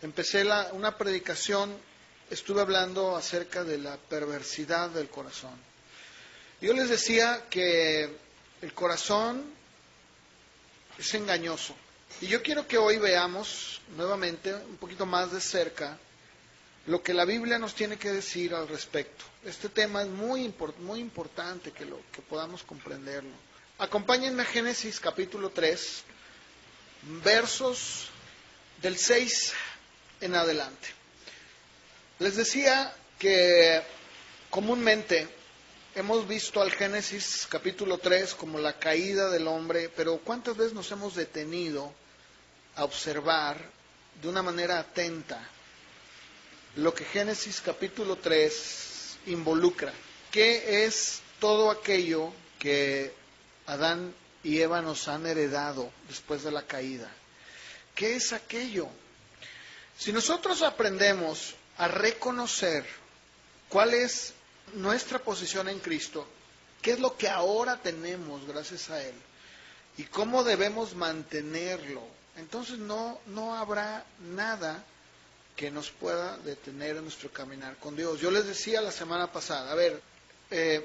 empecé una predicación, estuve hablando acerca de la perversidad del corazón. Yo les decía que el corazón es engañoso. Y yo quiero que hoy veamos nuevamente, un poquito más de cerca, lo que la Biblia nos tiene que decir al respecto. Este tema es muy importante que podamos comprenderlo. Acompáñenme a Génesis capítulo 3, versos del 6 en adelante. Les decía que comúnmente hemos visto al Génesis capítulo 3 como la caída del hombre, pero ¿cuántas veces nos hemos detenido a observar de una manera atenta lo que Génesis capítulo 3 involucra? ¿Qué es todo aquello que Adán y Eva nos han heredado después de la caída? ¿Qué es aquello? Si nosotros aprendemos a reconocer cuál es nuestra posición en Cristo, qué es lo que ahora tenemos gracias a Él y cómo debemos mantenerlo, entonces no habrá nada que nos pueda detener en nuestro caminar con Dios. Yo les decía la semana pasada, a ver,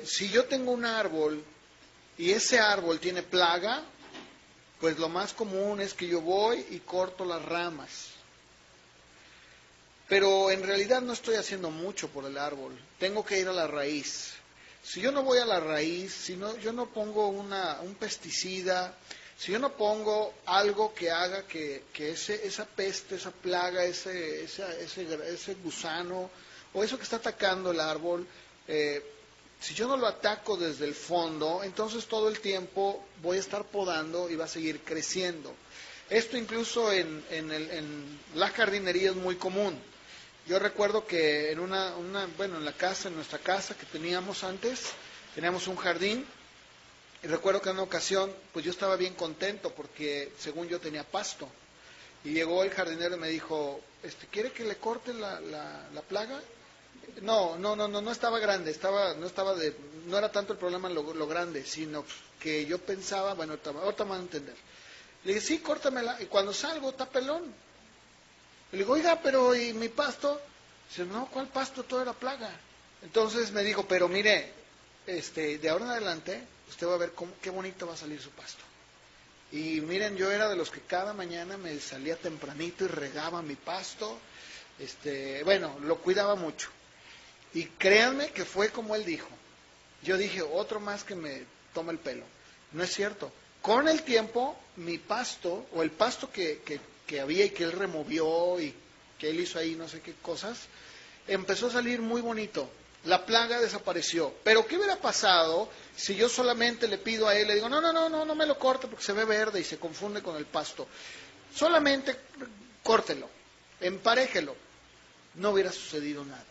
si yo tengo un árbol y ese árbol tiene plaga, pues lo más común es que yo voy y corto las ramas. Pero en realidad no estoy haciendo mucho por el árbol, tengo que ir a la raíz. Si yo no voy a la raíz, si no, yo no pongo un pesticida, si yo no pongo algo que haga que esa peste, esa plaga, ese gusano o eso que está atacando el árbol, si yo no lo ataco desde el fondo, entonces todo el tiempo voy a estar podando y va a seguir creciendo. Esto incluso en la jardinería es muy común. Yo recuerdo que en en nuestra casa que teníamos antes, teníamos un jardín, y recuerdo que en una ocasión, pues yo estaba bien contento porque según yo tenía pasto, y llegó el jardinero y me dijo, ¿quiere que le corte la plaga? No estaba grande, no era tanto el problema lo grande, sino que yo pensaba, bueno, ahorita me van a entender. Le dije, sí, córtamela, y cuando salgo está pelón. Le digo, oiga, pero ¿y mi pasto? Dice, no, ¿cuál pasto? Todo era plaga. Entonces me dijo, pero mire, de ahora en adelante, usted va a ver qué bonito va a salir su pasto. Y miren, yo era de los que cada mañana me salía tempranito y regaba mi pasto. Lo cuidaba mucho. Y créanme que fue como él dijo. Yo dije, otro más que me toma el pelo. No es cierto. Con el tiempo, mi pasto, o el pasto que había y que él removió y que él hizo ahí no sé qué cosas, empezó a salir muy bonito. La plaga desapareció. Pero ¿qué hubiera pasado si yo solamente le pido a él, le digo, no me lo corte porque se ve verde y se confunde con el pasto? Solamente córtelo, emparéjelo. No hubiera sucedido nada.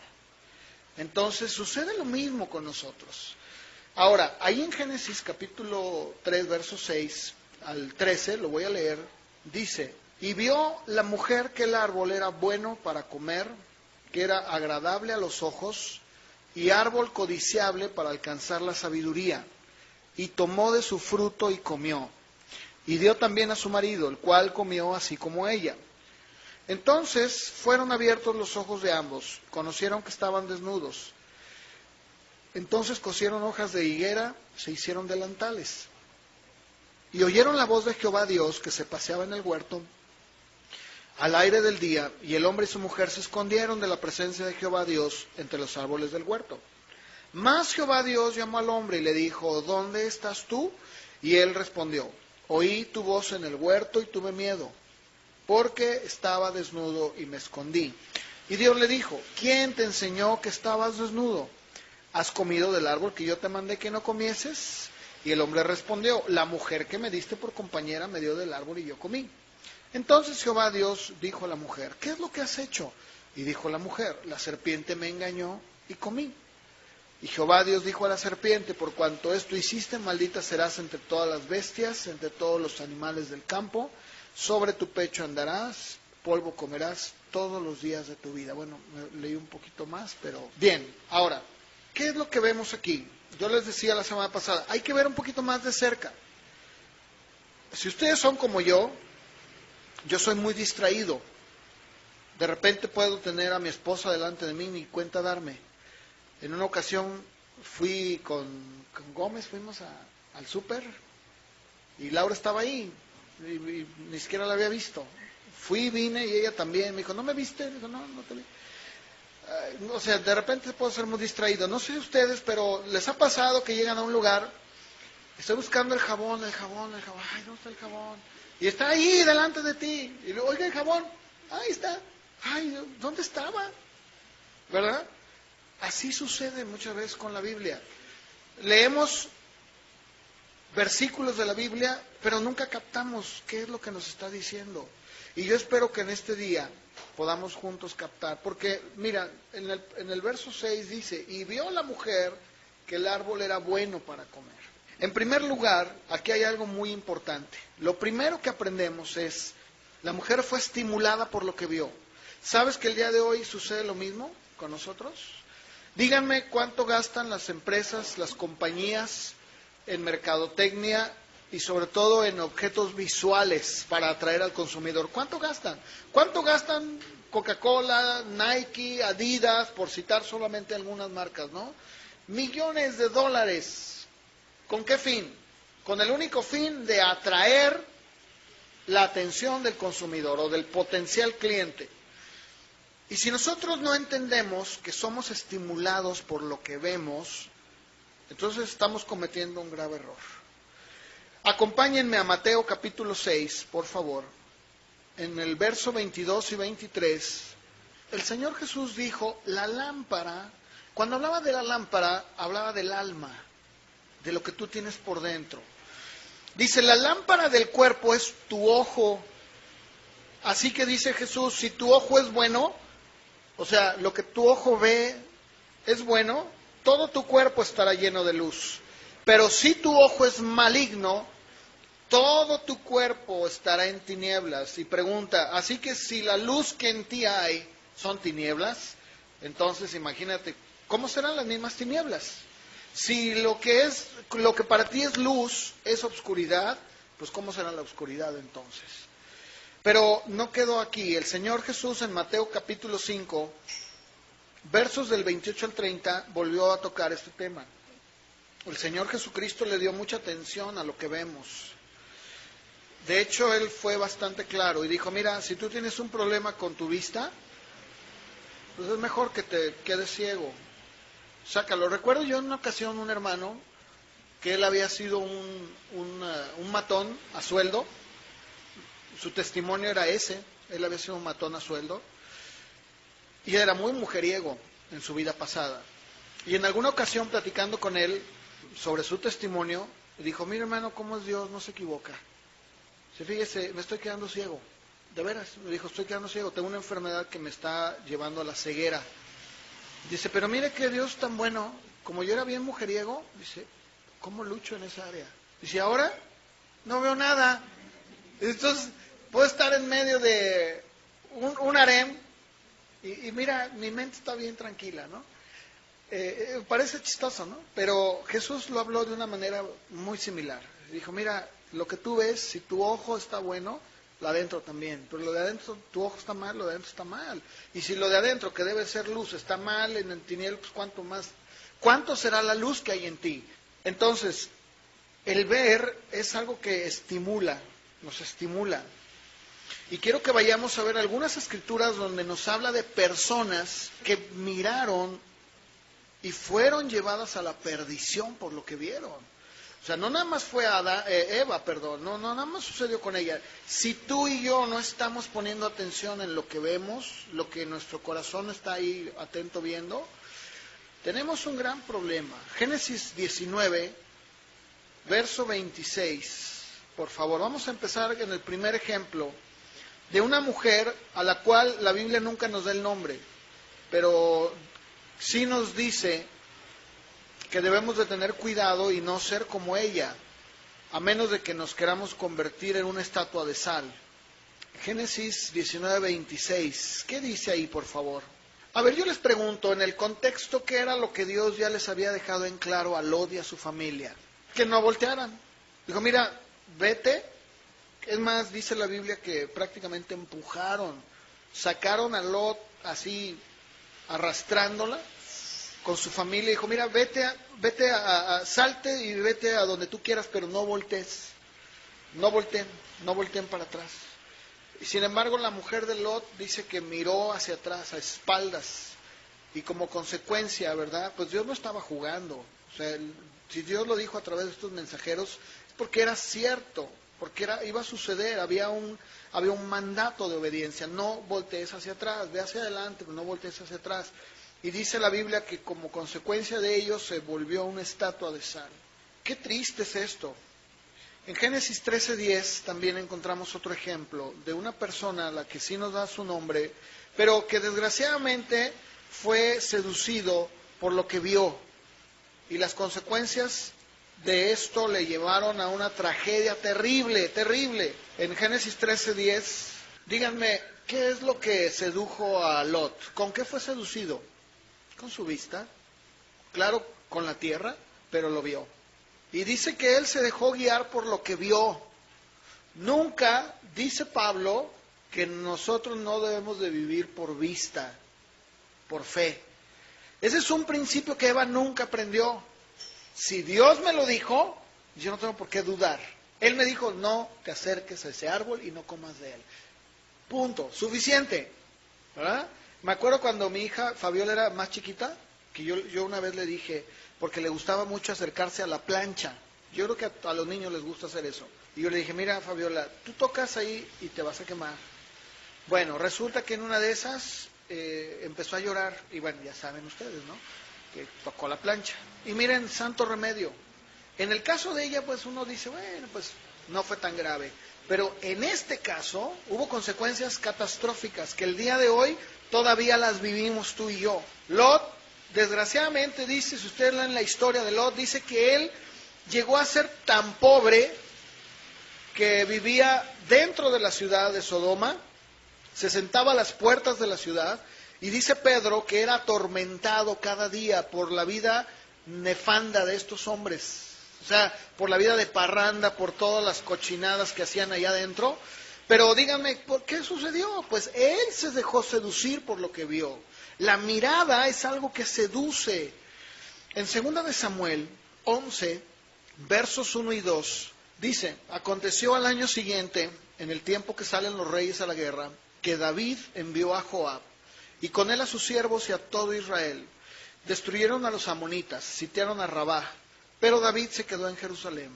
Entonces sucede lo mismo con nosotros. Ahora, ahí en Génesis capítulo 3, verso 6 al 13, lo voy a leer, dice, y vio la mujer que el árbol era bueno para comer, que era agradable a los ojos, y árbol codiciable para alcanzar la sabiduría, y tomó de su fruto y comió, y dio también a su marido, el cual comió así como ella. Entonces fueron abiertos los ojos de ambos, conocieron que estaban desnudos. Entonces cosieron hojas de higuera, se hicieron delantales. Y oyeron la voz de Jehová Dios que se paseaba en el huerto al aire del día, y el hombre y su mujer se escondieron de la presencia de Jehová Dios entre los árboles del huerto. Mas Jehová Dios llamó al hombre y le dijo, ¿dónde estás tú? Y él respondió, oí tu voz en el huerto y tuve miedo, porque estaba desnudo y me escondí. Y Dios le dijo, ¿quién te enseñó que estabas desnudo? ¿Has comido del árbol que yo te mandé que no comieses? Y el hombre respondió, la mujer que me diste por compañera me dio del árbol y yo comí. Entonces Jehová Dios dijo a la mujer, ¿qué es lo que has hecho? Y dijo la mujer, la serpiente me engañó y comí. Y Jehová Dios dijo a la serpiente, por cuanto esto hiciste, maldita serás entre todas las bestias, entre todos los animales del campo, sobre tu pecho andarás, polvo comerás todos los días de tu vida. Bueno, leí un poquito más, pero bien. Ahora, ¿qué es lo que vemos aquí? Yo les decía la semana pasada, hay que ver un poquito más de cerca. Si ustedes son como yo soy muy distraído. De repente puedo tener a mi esposa delante de mí, ni cuenta darme. En una ocasión fui con Gómez, fuimos al súper y Laura estaba ahí y ni siquiera la había visto. Fui, vine y ella también. Me dijo, ¿no me viste? Le digo, no, no te vi. O sea, de repente puedo ser muy distraído. No sé ustedes, pero les ha pasado que llegan a un lugar, estoy buscando el jabón. Ay, ¿dónde está el jabón? Y está ahí delante de ti. Y le digo, oiga, el jabón, ahí está. Ay, ¿dónde estaba? ¿Verdad? Así sucede muchas veces con la Biblia. Leemos versículos de la Biblia, pero nunca captamos qué es lo que nos está diciendo. Y yo espero que en este día podamos juntos captar, porque mira, en el verso 6 dice, y vio la mujer que el árbol era bueno para comer. En primer lugar, aquí hay algo muy importante. Lo primero que aprendemos es, la mujer fue estimulada por lo que vio. ¿Sabes que el día de hoy sucede lo mismo con nosotros? Díganme cuánto gastan las empresas, las compañías en mercadotecnia y sobre todo en objetos visuales para atraer al consumidor. ¿Cuánto gastan? ¿Cuánto gastan Coca-Cola, Nike, Adidas, por citar solamente algunas marcas, ¿no? Millones de dólares. ¿Con qué fin? Con el único fin de atraer la atención del consumidor o del potencial cliente. Y si nosotros no entendemos que somos estimulados por lo que vemos, entonces estamos cometiendo un grave error. Acompáñenme a Mateo capítulo 6, por favor. En el verso 22 y 23, el Señor Jesús dijo, la lámpara, cuando hablaba de la lámpara, hablaba del alma, de lo que tú tienes por dentro. Dice, la lámpara del cuerpo es tu ojo. Así que dice Jesús, si tu ojo es bueno, o sea, lo que tu ojo ve es bueno, todo tu cuerpo estará lleno de luz. Pero si tu ojo es maligno, todo tu cuerpo estará en tinieblas. Y pregunta, así que si la luz que en ti hay son tinieblas, entonces imagínate, ¿cómo serán las mismas tinieblas? Si lo que para ti es luz es obscuridad, pues ¿cómo será la oscuridad entonces? Pero no quedó aquí. El Señor Jesús en Mateo capítulo 5, versos del 28 al 30, volvió a tocar este tema. El Señor Jesucristo le dio mucha atención a lo que vemos. De hecho, Él fue bastante claro y dijo, mira, si tú tienes un problema con tu vista, pues es mejor que te quedes ciego. Sácalo. Recuerdo yo en una ocasión un hermano que él había sido un matón a sueldo. Su testimonio era ese, él había sido un matón a sueldo. Y era muy mujeriego en su vida pasada. Y en alguna ocasión platicando con él sobre su testimonio, dijo, mira hermano, ¿cómo es Dios? No se equivoca. Fíjese, me estoy quedando ciego. De veras, me dijo, estoy quedando ciego, tengo una enfermedad que me está llevando a la ceguera. Dice, pero mire que Dios es tan bueno, como yo era bien mujeriego, dice, ¿cómo lucho en esa área? Dice, ahora no veo nada. Entonces, puedo estar en medio de un harem y mira, mi mente está bien tranquila, ¿no? Parece chistoso, ¿no? Pero Jesús lo habló de una manera muy similar. Dijo, mira, lo que tú ves, si tu ojo está bueno, lo adentro también. Pero lo de adentro, tu ojo está mal, lo de adentro está mal. Y si lo de adentro, que debe ser luz, está mal en el tinieblas, pues ¿cuánto más? ¿Cuánto será la luz que hay en ti? Entonces, el ver es algo que estimula, nos estimula. Y quiero que vayamos a ver algunas escrituras donde nos habla de personas que miraron y fueron llevadas a la perdición por lo que vieron. O sea, no nada más fue Eva, no nada más sucedió con ella. Si tú y yo no estamos poniendo atención en lo que vemos, lo que nuestro corazón está ahí atento viendo, tenemos un gran problema. Génesis 19, verso 26. Por favor, vamos a empezar en el primer ejemplo de una mujer a la cual la Biblia nunca nos da el nombre, pero sí nos dice que debemos de tener cuidado y no ser como ella, a menos de que nos queramos convertir en una estatua de sal. Génesis 19, 26. ¿Qué dice ahí, por favor? A ver, yo les pregunto, en el contexto, ¿qué era lo que Dios ya les había dejado en claro a Lot y a su familia? Que no voltearan. Dijo, mira, vete. Es más, dice la Biblia que prácticamente empujaron. sacaron a Lot así arrastrándola con su familia, y dijo, mira, salte y vete a donde tú quieras, pero no voltees, no volteen para atrás. Y sin embargo la mujer de Lot dice que miró hacia atrás, a espaldas, y como consecuencia, ¿verdad? Pues Dios no estaba jugando. O sea, si Dios lo dijo a través de estos mensajeros, es porque era cierto, porque iba a suceder, había un mandato de obediencia. No voltees hacia atrás, ve hacia adelante, pero no voltees hacia atrás. Y dice la Biblia que como consecuencia de ello se volvió una estatua de sal. Qué triste es esto. En Génesis 13:10 también encontramos otro ejemplo de una persona a la que sí nos da su nombre, pero que desgraciadamente fue seducido por lo que vio. Y las consecuencias de esto le llevaron a una tragedia terrible, terrible. En Génesis 13:10, díganme, ¿qué es lo que sedujo a Lot? ¿Con qué fue seducido? Con su vista, claro, con la tierra, pero lo vio. Y dice que él se dejó guiar por lo que vio. Nunca, dice Pablo, que nosotros no debemos de vivir por vista, por fe. Ese es un principio que Eva nunca aprendió. Si Dios me lo dijo, yo no tengo por qué dudar. Él me dijo, no te acerques a ese árbol y no comas de él. Punto, suficiente, ¿verdad? Me acuerdo cuando mi hija Fabiola era más chiquita, que yo una vez le dije, porque le gustaba mucho acercarse a la plancha. Yo creo que a los niños les gusta hacer eso. Y yo le dije, mira Fabiola, tú tocas ahí y te vas a quemar. Bueno, resulta que en una de esas empezó a llorar, y bueno, ya saben ustedes, ¿no? Que tocó la plancha. Y miren, santo remedio. En el caso de ella, pues uno dice, bueno, pues no fue tan grave. Pero en este caso hubo consecuencias catastróficas que el día de hoy todavía las vivimos tú y yo. Lot, desgraciadamente, dice, si ustedes leen la historia de Lot, dice que él llegó a ser tan pobre que vivía dentro de la ciudad de Sodoma, se sentaba a las puertas de la ciudad, y dice Pedro que era atormentado cada día por la vida nefanda de estos hombres. O sea, por la vida de parranda, por todas las cochinadas que hacían allá adentro. Pero díganme, ¿por qué sucedió? Pues él se dejó seducir por lo que vio. La mirada es algo que seduce. En 2 de Samuel 11, versos 1 y 2, dice, aconteció al año siguiente, en el tiempo que salen los reyes a la guerra, que David envió a Joab, y con él a sus siervos y a todo Israel. Destruyeron a los amonitas, sitiaron a Rabá, pero David se quedó en Jerusalén.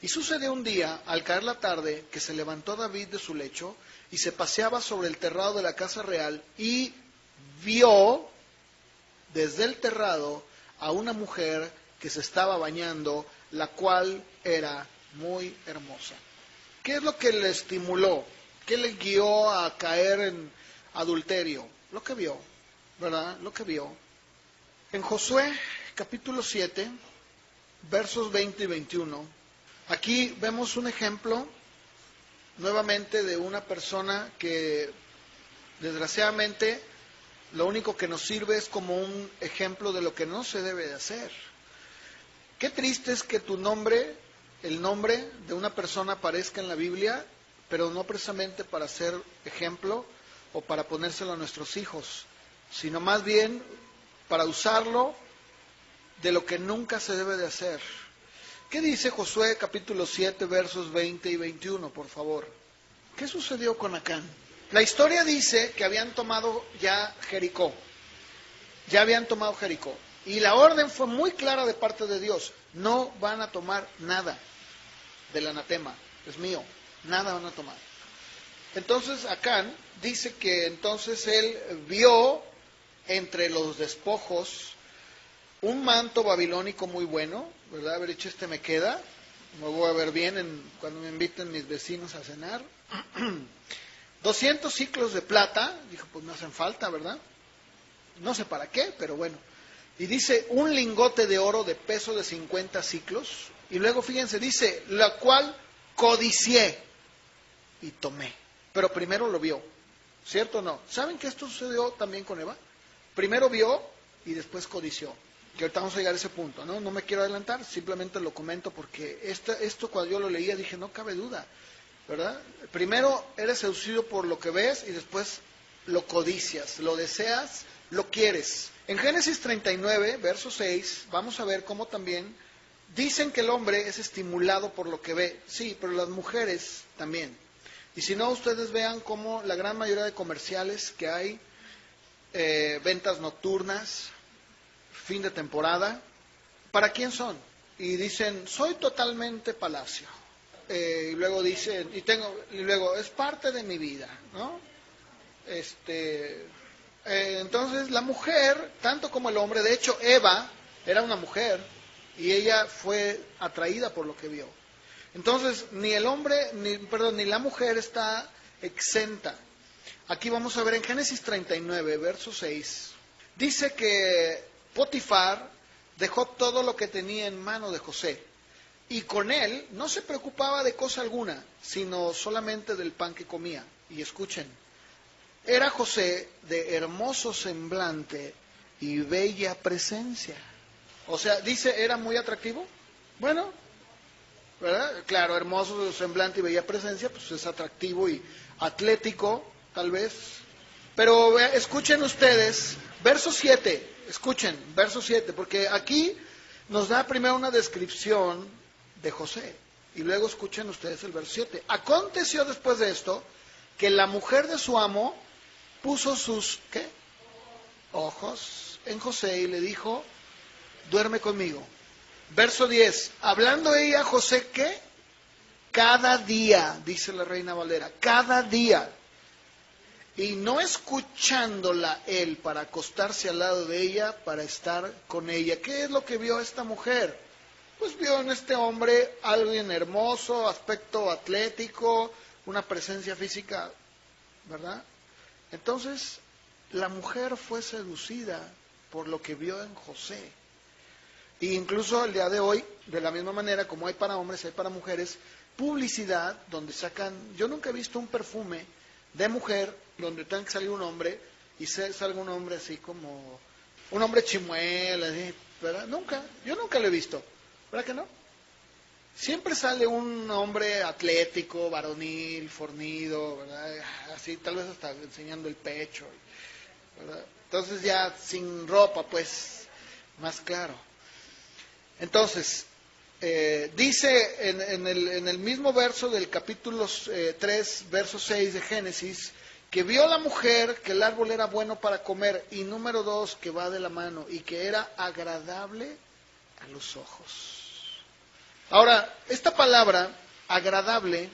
Y sucedió un día, al caer la tarde, que se levantó David de su lecho, y se paseaba sobre el terrado de la casa real, y vio desde el terrado a una mujer que se estaba bañando, la cual era muy hermosa. ¿Qué es lo que le estimuló? ¿Qué le guió a caer en adulterio? Lo que vio, ¿verdad? Lo que vio. En Josué, capítulo 7, versos 20 y 21, aquí vemos un ejemplo, nuevamente, de una persona que, desgraciadamente, lo único que nos sirve es como un ejemplo de lo que no se debe de hacer. Qué triste es que tu nombre, el nombre de una persona aparezca en la Biblia, pero no precisamente para ser ejemplo o para ponérselo a nuestros hijos, sino más bien para usarlo de lo que nunca se debe de hacer. ¿Qué dice Josué capítulo 7, versos 20 y 21, por favor? ¿Qué sucedió con Acán? La historia dice que habían tomado ya Jericó. Ya habían tomado Jericó. Y la orden fue muy clara de parte de Dios. No van a tomar nada del anatema. Es mío. Nada van a tomar. Entonces Acán dice que entonces él vio entre los despojos un manto babilónico muy bueno, ¿verdad? Haber dicho, me queda, me voy a ver bien cuando me inviten mis vecinos a cenar. 200 ciclos de plata, dijo, pues no hacen falta, ¿verdad? No sé para qué, pero bueno. Y dice, un lingote de oro de peso de 50 ciclos, y luego fíjense, dice, la cual codicié y tomé. Pero primero lo vio, ¿cierto o no? ¿Saben que esto sucedió también con Eva? Primero vio y después codició. Que ahorita vamos a llegar a ese punto, ¿no? No me quiero adelantar, simplemente lo comento porque esto cuando yo lo leía dije, no cabe duda, ¿verdad? Primero eres seducido por lo que ves y después lo codicias, lo deseas, lo quieres. En Génesis 39, verso 6, vamos a ver cómo también dicen que el hombre es estimulado por lo que ve. Sí, pero las mujeres también. Y si no, ustedes vean cómo la gran mayoría de comerciales que hay, ventas nocturnas, fin de temporada, ¿para quién son? Y dicen, soy totalmente Palacio. Y luego dicen, y luego, es parte de mi vida, ¿no? Entonces la mujer, tanto como el hombre, de hecho Eva era una mujer y ella fue atraída por lo que vio. Entonces ni el hombre, ni la mujer está exenta. Aquí vamos a ver en Génesis 39, verso 6, dice que Potifar dejó todo lo que tenía en mano de José y con él no se preocupaba de cosa alguna, sino solamente del pan que comía. Y escuchen, era José de hermoso semblante y bella presencia. O sea, dice, ¿era muy atractivo? Bueno, ¿verdad? Claro, hermoso semblante y bella presencia, pues es atractivo y atlético, tal vez. Pero escuchen ustedes, verso 7, escuchen, verso 7, porque aquí nos da primero una descripción de José, y luego escuchen ustedes el verso 7. Aconteció después de esto, que la mujer de su amo puso sus, ¿qué? Ojos en José y le dijo, duerme conmigo. Verso 10, hablando ella a José, ¿qué? Cada día, dice la Reina Valera, cada día. Y no escuchándola él para acostarse al lado de ella, para estar con ella. ¿Qué es lo que vio esta mujer? Pues vio en este hombre alguien hermoso, aspecto atlético, una presencia física, ¿verdad? Entonces, la mujer fue seducida por lo que vio en José. E incluso el día de hoy, de la misma manera como hay para hombres, hay para mujeres, publicidad donde sacan, yo nunca he visto un perfume de mujer donde tenga que salir un hombre y salga un hombre así como, un hombre chimuelo, así, ¿verdad? Yo nunca lo he visto, ¿verdad que no? Siempre sale un hombre atlético, varonil, fornido, ¿verdad? Así, tal vez hasta enseñando el pecho, ¿verdad? Entonces ya sin ropa, pues, más claro. Entonces, dice en el mismo verso del capítulo 3, verso 6 de Génesis, que vio la mujer que el árbol era bueno para comer, y número 2, que va de la mano, y que era agradable a los ojos. Ahora, esta palabra, agradable,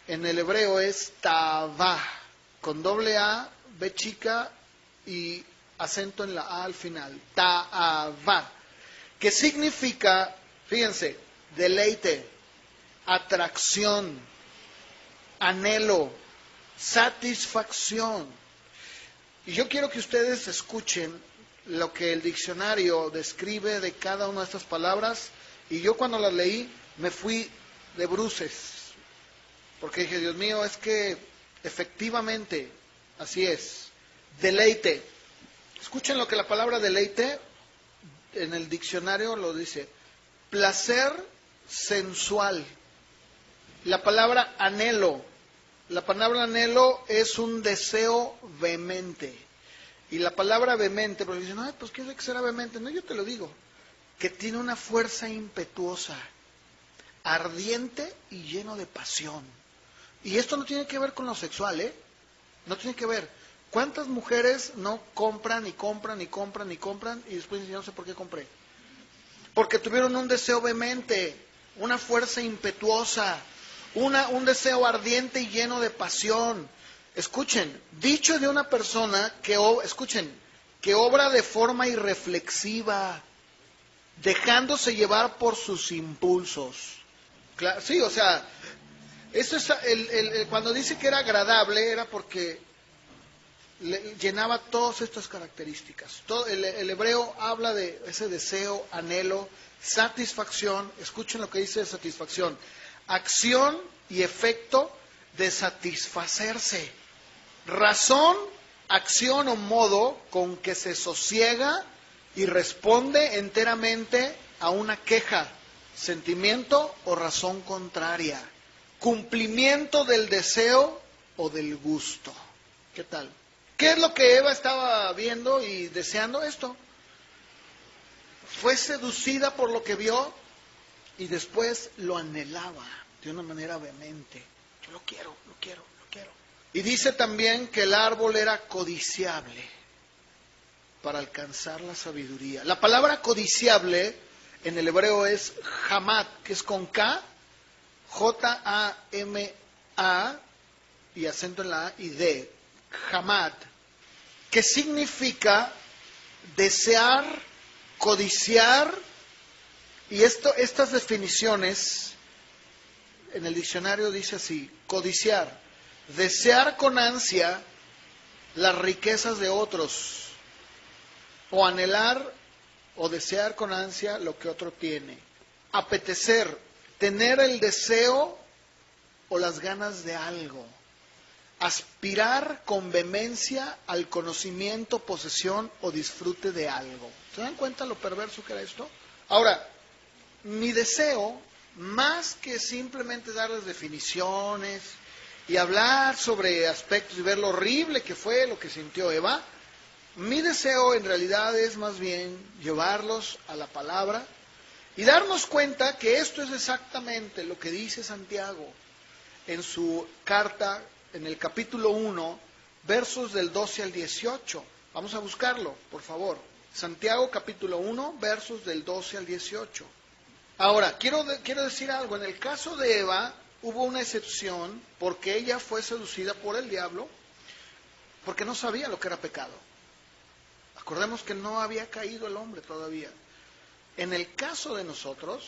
en el hebreo es ta'avá, con doble A, B chica y acento en la A al final, ta'avá, que significa, fíjense, deleite, atracción, anhelo, satisfacción. Y yo quiero que ustedes escuchen lo que el diccionario describe de cada una de estas palabras. Y yo cuando las leí me fui de bruces, porque dije, Dios mío, es que efectivamente así es. Deleite. Escuchen lo que la palabra deleite en el diccionario lo dice. Placer sensual. La palabra anhelo. La palabra anhelo es un deseo vehemente. Y la palabra vehemente, porque dicen, ay, pues ¿qué es que será vehemente? No, yo te lo digo. Que tiene una fuerza impetuosa, ardiente y lleno de pasión. Y esto no tiene que ver con lo sexual, ¿eh? No tiene que ver. ¿Cuántas mujeres no compran y compran y compran y compran y después dicen, yo no sé por qué compré? Porque tuvieron un deseo vehemente, una fuerza impetuosa, un deseo ardiente y lleno de pasión. Escuchen, dicho de una persona que obra de forma irreflexiva, dejándose llevar por sus impulsos. Claro, sí, o sea, eso es cuando dice que era agradable era porque llenaba todas estas características. El hebreo habla de ese deseo, anhelo, satisfacción. Escuchen lo que dice de satisfacción: acción y efecto de satisfacerse, razón, acción o modo con que se sosiega y responde enteramente a una queja, sentimiento o razón contraria, cumplimiento del deseo o del gusto. ¿Qué tal? ¿Qué es lo que Eva estaba viendo y deseando? Esto. Fue seducida por lo que vio y después lo anhelaba de una manera vehemente. Yo lo quiero, lo quiero, lo quiero. Y dice también que el árbol era codiciable para alcanzar la sabiduría. La palabra codiciable en el hebreo es jamat, que es con K, J-A-M-A, y acento en la A y D, jamat, que significa desear, codiciar, y estas definiciones en el diccionario dice así: codiciar, desear con ansia las riquezas de otros, o anhelar o desear con ansia lo que otro tiene. Apetecer, tener el deseo o las ganas de algo. Aspirar con vehemencia al conocimiento, posesión o disfrute de algo. ¿Se dan cuenta lo perverso que era esto? Ahora, mi deseo, más que simplemente darles definiciones y hablar sobre aspectos y ver lo horrible que fue lo que sintió Eva, mi deseo en realidad es más bien llevarlos a la palabra y darnos cuenta que esto es exactamente lo que dice Santiago en su carta, en el capítulo 1, versos del 12 al 18. Vamos a buscarlo, por favor. Santiago capítulo 1, versos del 12 al 18. Ahora, quiero decir algo. En el caso de Eva hubo una excepción porque ella fue seducida por el diablo porque no sabía lo que era pecado. Acordemos que no había caído el hombre todavía. En el caso de nosotros,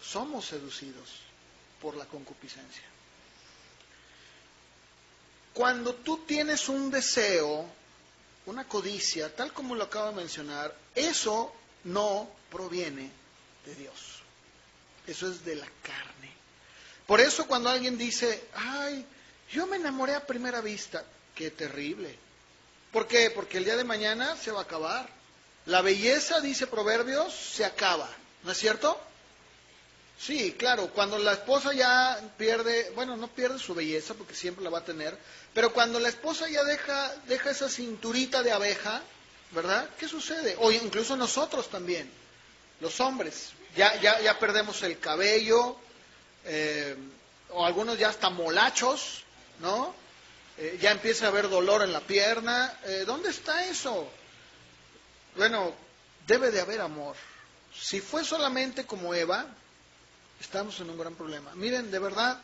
somos seducidos por la concupiscencia. Cuando tú tienes un deseo, una codicia, tal como lo acabo de mencionar, eso no proviene de Dios. Eso es de la carne. Por eso cuando alguien dice, ay, yo me enamoré a primera vista, qué terrible. ¿Por qué? Porque el día de mañana se va a acabar. La belleza, dice Proverbios, se acaba. ¿No es cierto? Sí, claro, cuando la esposa ya pierde, bueno, no pierde su belleza porque siempre la va a tener, pero cuando la esposa ya deja esa cinturita de abeja, ¿verdad? ¿Qué sucede? O incluso nosotros también, los hombres, ya perdemos el cabello, o algunos ya hasta molachos, ¿no? Ya empieza a haber dolor en la pierna. ¿Dónde está eso? Bueno, debe de haber amor. Si fue solamente como Eva, estamos en un gran problema. Miren, de verdad,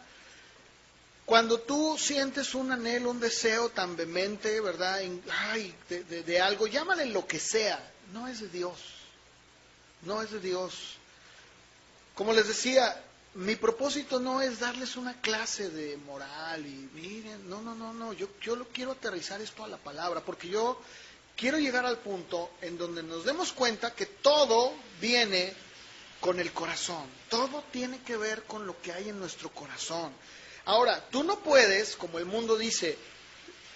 cuando tú sientes un anhelo, un deseo tan vehemente, ¿verdad? De algo, llámale lo que sea, no es de Dios. No es de Dios. Como les decía, mi propósito no es darles una clase de moral y miren, no, yo lo quiero aterrizar esto a la palabra, porque yo quiero llegar al punto en donde nos demos cuenta que todo viene con el corazón, todo tiene que ver con lo que hay en nuestro corazón. Ahora, tú no puedes, como el mundo dice,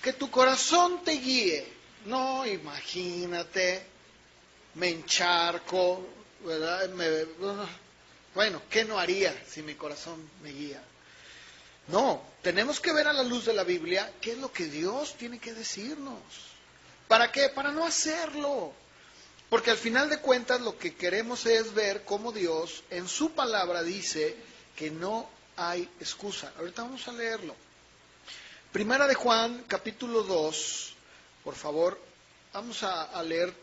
que tu corazón te guíe. No, imagínate, me encharco, ¿verdad? Bueno, ¿qué no haría si mi corazón me guía? No, tenemos que ver a la luz de la Biblia qué es lo que Dios tiene que decirnos. ¿Para qué? Para no hacerlo. Porque al final de cuentas lo que queremos es ver cómo Dios en su palabra dice que no hay excusa. Ahorita vamos a leerlo. Primera de Juan, capítulo 2, por favor, vamos a leer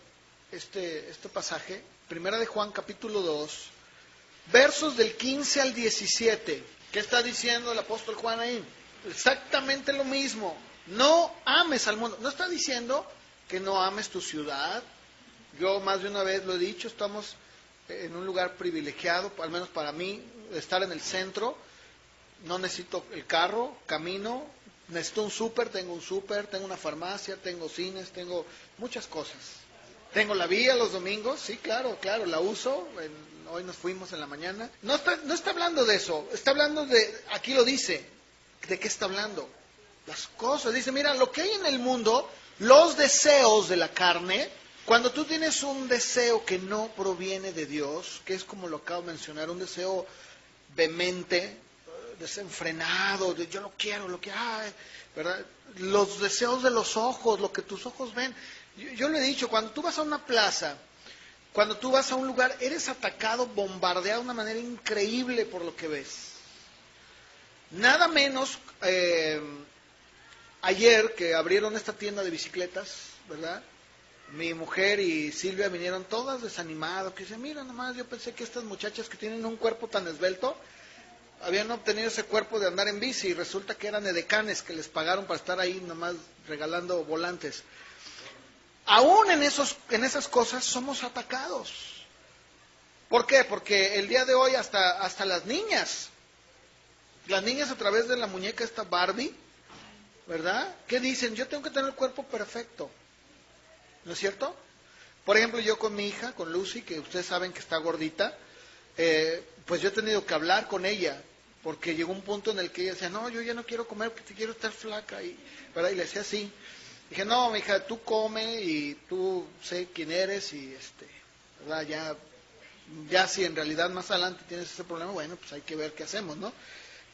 este pasaje. Primera de Juan, capítulo 2. Versos del 15 al 17. ¿Qué está diciendo el apóstol Juan ahí? Exactamente lo mismo. No ames al mundo. No está diciendo que no ames tu ciudad. Yo más de una vez lo he dicho, estamos en un lugar privilegiado, al menos para mí, estar en el centro. No necesito el carro, camino. Necesito un súper, tengo una farmacia, tengo cines, tengo muchas cosas. Tengo la vía los domingos, sí, claro, la uso. Hoy nos fuimos en la mañana. No está hablando de eso, está hablando de, aquí lo dice, ¿de qué está hablando? Las cosas, dice, mira, lo que hay en el mundo, los deseos de la carne, cuando tú tienes un deseo que no proviene de Dios, que es como lo acabo de mencionar, un deseo vehemente, desenfrenado, de yo lo quiero, ay, ¿verdad? Los deseos de los ojos, lo que tus ojos ven. Yo le he dicho, cuando tú vas a una plaza, cuando tú vas a un lugar, eres atacado, bombardeado de una manera increíble por lo que ves. Nada menos, ayer que abrieron esta tienda de bicicletas, ¿verdad? Mi mujer y Silvia vinieron todas desanimadas, que dicen, mira nomás, yo pensé que estas muchachas que tienen un cuerpo tan esbelto, habían obtenido ese cuerpo de andar en bici, y resulta que eran edecanes que les pagaron para estar ahí nomás regalando volantes. Aún en esas cosas somos atacados. ¿Por qué? Porque el día de hoy hasta las niñas a través de la muñeca esta Barbie, ¿verdad? ¿Qué dicen? Yo tengo que tener el cuerpo perfecto. ¿No es cierto? Por ejemplo, yo con mi hija, con Lucy, que ustedes saben que está gordita, pues yo he tenido que hablar con ella, porque llegó un punto en el que ella decía, no, yo ya no quiero comer porque quiero estar flaca, ¿verdad? Y le decía así. Dije, no, mi hija, tú come y tú sé quién eres y ¿verdad? Ya si en realidad más adelante tienes ese problema, bueno, pues hay que ver qué hacemos, ¿no?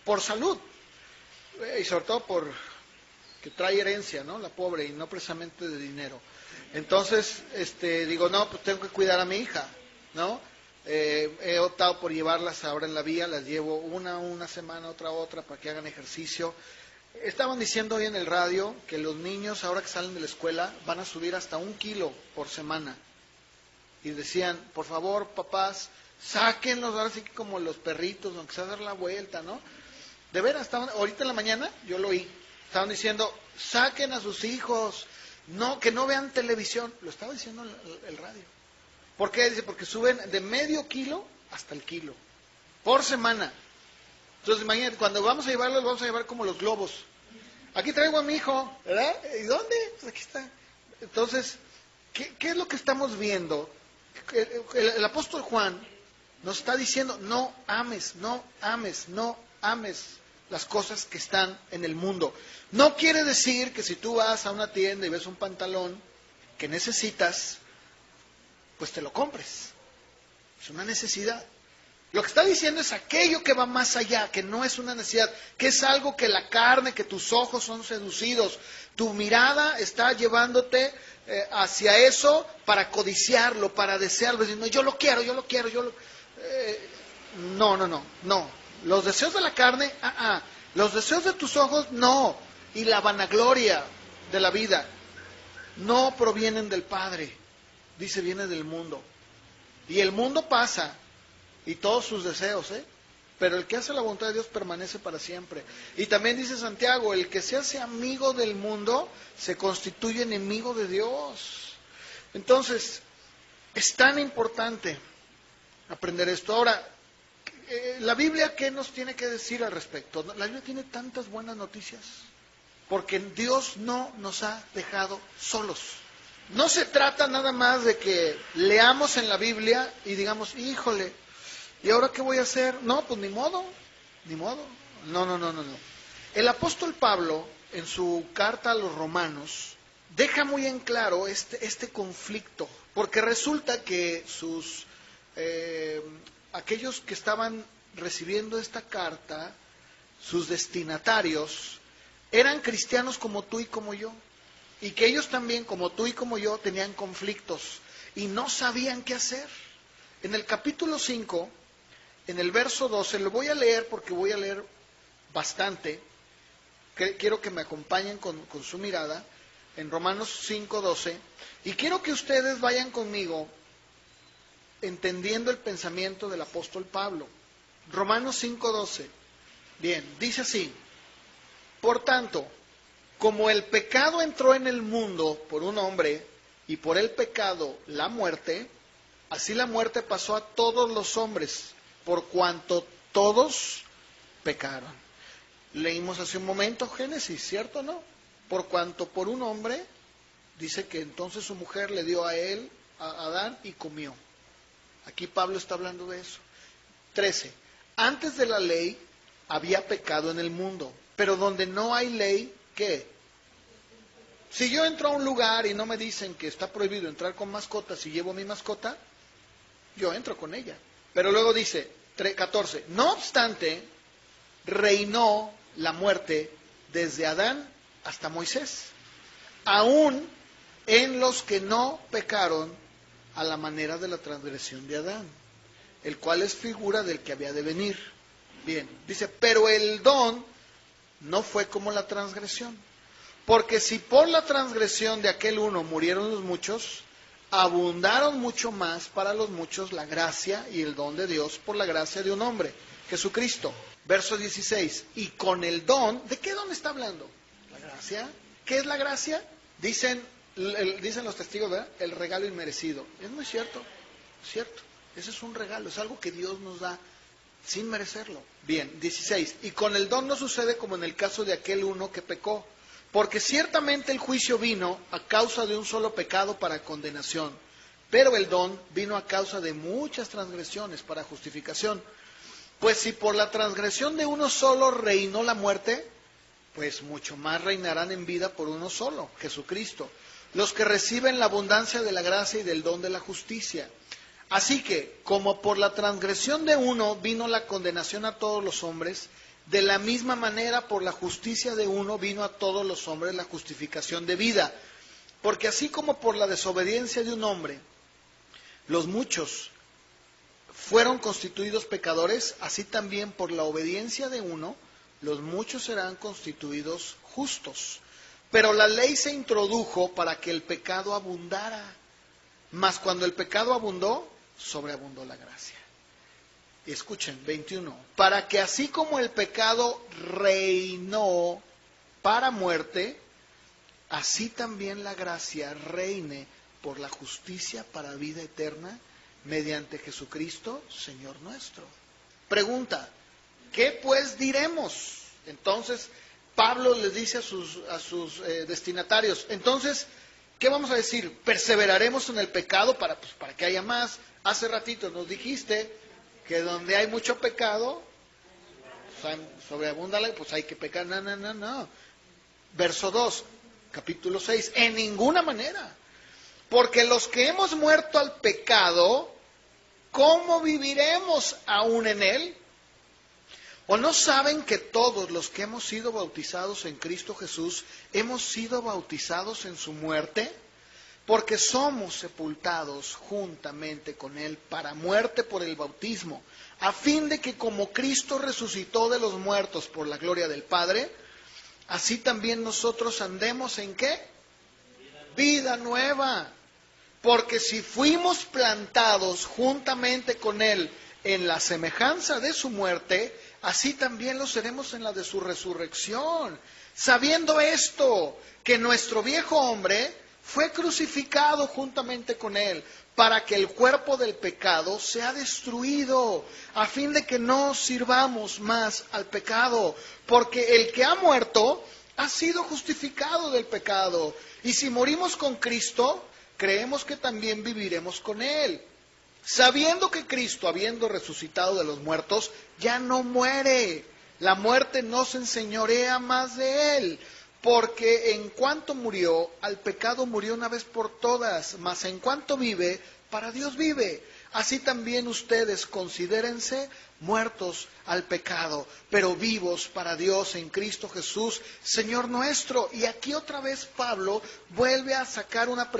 Por salud, y sobre todo por que trae herencia, ¿no? La pobre, y no precisamente de dinero. Entonces, digo, no, pues tengo que cuidar a mi hija, ¿no? He optado por llevarlas ahora en la vía, las llevo una semana, otra, para que hagan ejercicio. Estaban diciendo hoy en el radio que los niños, ahora que salen de la escuela, van a subir hasta 1 kilo por semana. Y decían, por favor, papás, sáquenlos, ahora sí que como los perritos, aunque sea dar la vuelta, ¿no? De veras, ahorita en la mañana, yo lo oí, estaban diciendo, saquen a sus hijos, no, que no vean televisión. Lo estaba diciendo el radio. ¿Por qué? Dice, porque suben de medio kilo hasta el kilo, por semana. Entonces, imagínate, cuando vamos a llevarlos, vamos a llevar como los globos. Aquí traigo a mi hijo, ¿verdad? ¿Y dónde? Pues aquí está. Entonces, ¿qué es lo que estamos viendo? El apóstol Juan nos está diciendo, no ames las cosas que están en el mundo. No quiere decir que si tú vas a una tienda y ves un pantalón que necesitas, pues te lo compres. Es una necesidad. Lo que está diciendo es aquello que va más allá, que no es una necesidad, que es algo que la carne, que tus ojos son seducidos. Tu mirada está llevándote hacia eso para codiciarlo, para desearlo, diciendo, yo lo quiero. No. Los deseos de la carne, los deseos de tus ojos, no. Y la vanagloria de la vida no provienen del Padre, dice, viene del mundo. Y el mundo pasa, y todos sus deseos, pero el que hace la voluntad de Dios permanece para siempre. Y también dice Santiago, el que se hace amigo del mundo se constituye enemigo de Dios. Entonces, es tan importante aprender esto. Ahora, la Biblia, ¿qué nos tiene que decir al respecto? La Biblia tiene tantas buenas noticias, porque Dios no nos ha dejado solos. No se trata nada más de que leamos en la Biblia y digamos, híjole, ¿y ahora qué voy a hacer? No, pues ni modo. No. El apóstol Pablo, en su carta a los romanos, deja muy en claro este conflicto, porque resulta que aquellos que estaban recibiendo esta carta, sus destinatarios, eran cristianos como tú y como yo, y que ellos también, como tú y como yo, tenían conflictos, y no sabían qué hacer. En el capítulo 5, en el verso 12, lo voy a leer porque voy a leer bastante, quiero que me acompañen con su mirada, en Romanos 5:12, y quiero que ustedes vayan conmigo entendiendo el pensamiento del apóstol Pablo. Romanos 5:12, bien, dice así, por tanto, como el pecado entró en el mundo por un hombre, y por el pecado la muerte, así la muerte pasó a todos los hombres, por cuanto todos pecaron. Leímos hace un momento Génesis, ¿cierto o no? Por cuanto por un hombre, dice que entonces su mujer le dio a él, a Adán, y comió. Aquí Pablo está hablando de eso. 13. Antes de la ley había pecado en el mundo, pero donde no hay ley, ¿qué? Si yo entro a un lugar y no me dicen que está prohibido entrar con mascotas y llevo mi mascota, yo entro con ella. Pero luego dice, 14, no obstante, reinó la muerte desde Adán hasta Moisés, aún en los que no pecaron a la manera de la transgresión de Adán, el cual es figura del que había de venir. Bien, dice, pero el don no fue como la transgresión, porque si por la transgresión de aquel uno murieron los muchos, abundaron mucho más para los muchos la gracia y el don de Dios por la gracia de un hombre, Jesucristo. Verso 16, y con el don, ¿de qué don está hablando? La gracia. ¿Qué es la gracia? Dicen los testigos, ¿verdad? El regalo inmerecido. Es muy cierto, cierto. Ese es un regalo, es algo que Dios nos da sin merecerlo. Bien, 16, y con el don no sucede como en el caso de aquel uno que pecó, porque ciertamente el juicio vino a causa de un solo pecado para condenación, pero el don vino a causa de muchas transgresiones para justificación. Pues si por la transgresión de uno solo reinó la muerte, pues mucho más reinarán en vida por uno solo, Jesucristo, los que reciben la abundancia de la gracia y del don de la justicia. Así que, como por la transgresión de uno vino la condenación a todos los hombres, de la misma manera por la justicia de uno vino a todos los hombres la justificación de vida. Porque así como por la desobediencia de un hombre, los muchos fueron constituidos pecadores, así también por la obediencia de uno, los muchos serán constituidos justos. Pero la ley se introdujo para que el pecado abundara. Mas cuando el pecado abundó, sobreabundó la gracia. Y escuchen, 21. Para que así como el pecado reinó para muerte, así también la gracia reine por la justicia para vida eterna, mediante Jesucristo, Señor nuestro. Pregunta, ¿qué pues diremos? Entonces, Pablo les dice a sus destinatarios, entonces, ¿qué vamos a decir? ¿Perseveraremos en el pecado para que haya más? Hace ratito nos dijiste que donde hay mucho pecado, sobreabunda pues hay que pecar. No. Verso 2, capítulo 6, en ninguna manera. Porque los que hemos muerto al pecado, ¿cómo viviremos aún en él? ¿O no saben que todos los que hemos sido bautizados en Cristo Jesús, hemos sido bautizados en su muerte? Porque somos sepultados juntamente con él para muerte por el bautismo, a fin de que como Cristo resucitó de los muertos por la gloria del Padre, así también nosotros andemos ¿en qué? Vida nueva. Porque si fuimos plantados juntamente con él en la semejanza de su muerte, así también lo seremos en la de su resurrección. Sabiendo esto, que nuestro viejo hombre fue crucificado juntamente con él, para que el cuerpo del pecado sea destruido, a fin de que no sirvamos más al pecado. Porque el que ha muerto ha sido justificado del pecado. Y si morimos con Cristo, creemos que también viviremos con él, sabiendo que Cristo, habiendo resucitado de los muertos, ya no muere. La muerte no se enseñorea más de él, porque en cuanto murió, al pecado murió una vez por todas, mas en cuanto vive, para Dios vive. Así también ustedes considérense muertos al pecado, pero vivos para Dios en Cristo Jesús, Señor nuestro. Y aquí otra vez Pablo vuelve a sacar una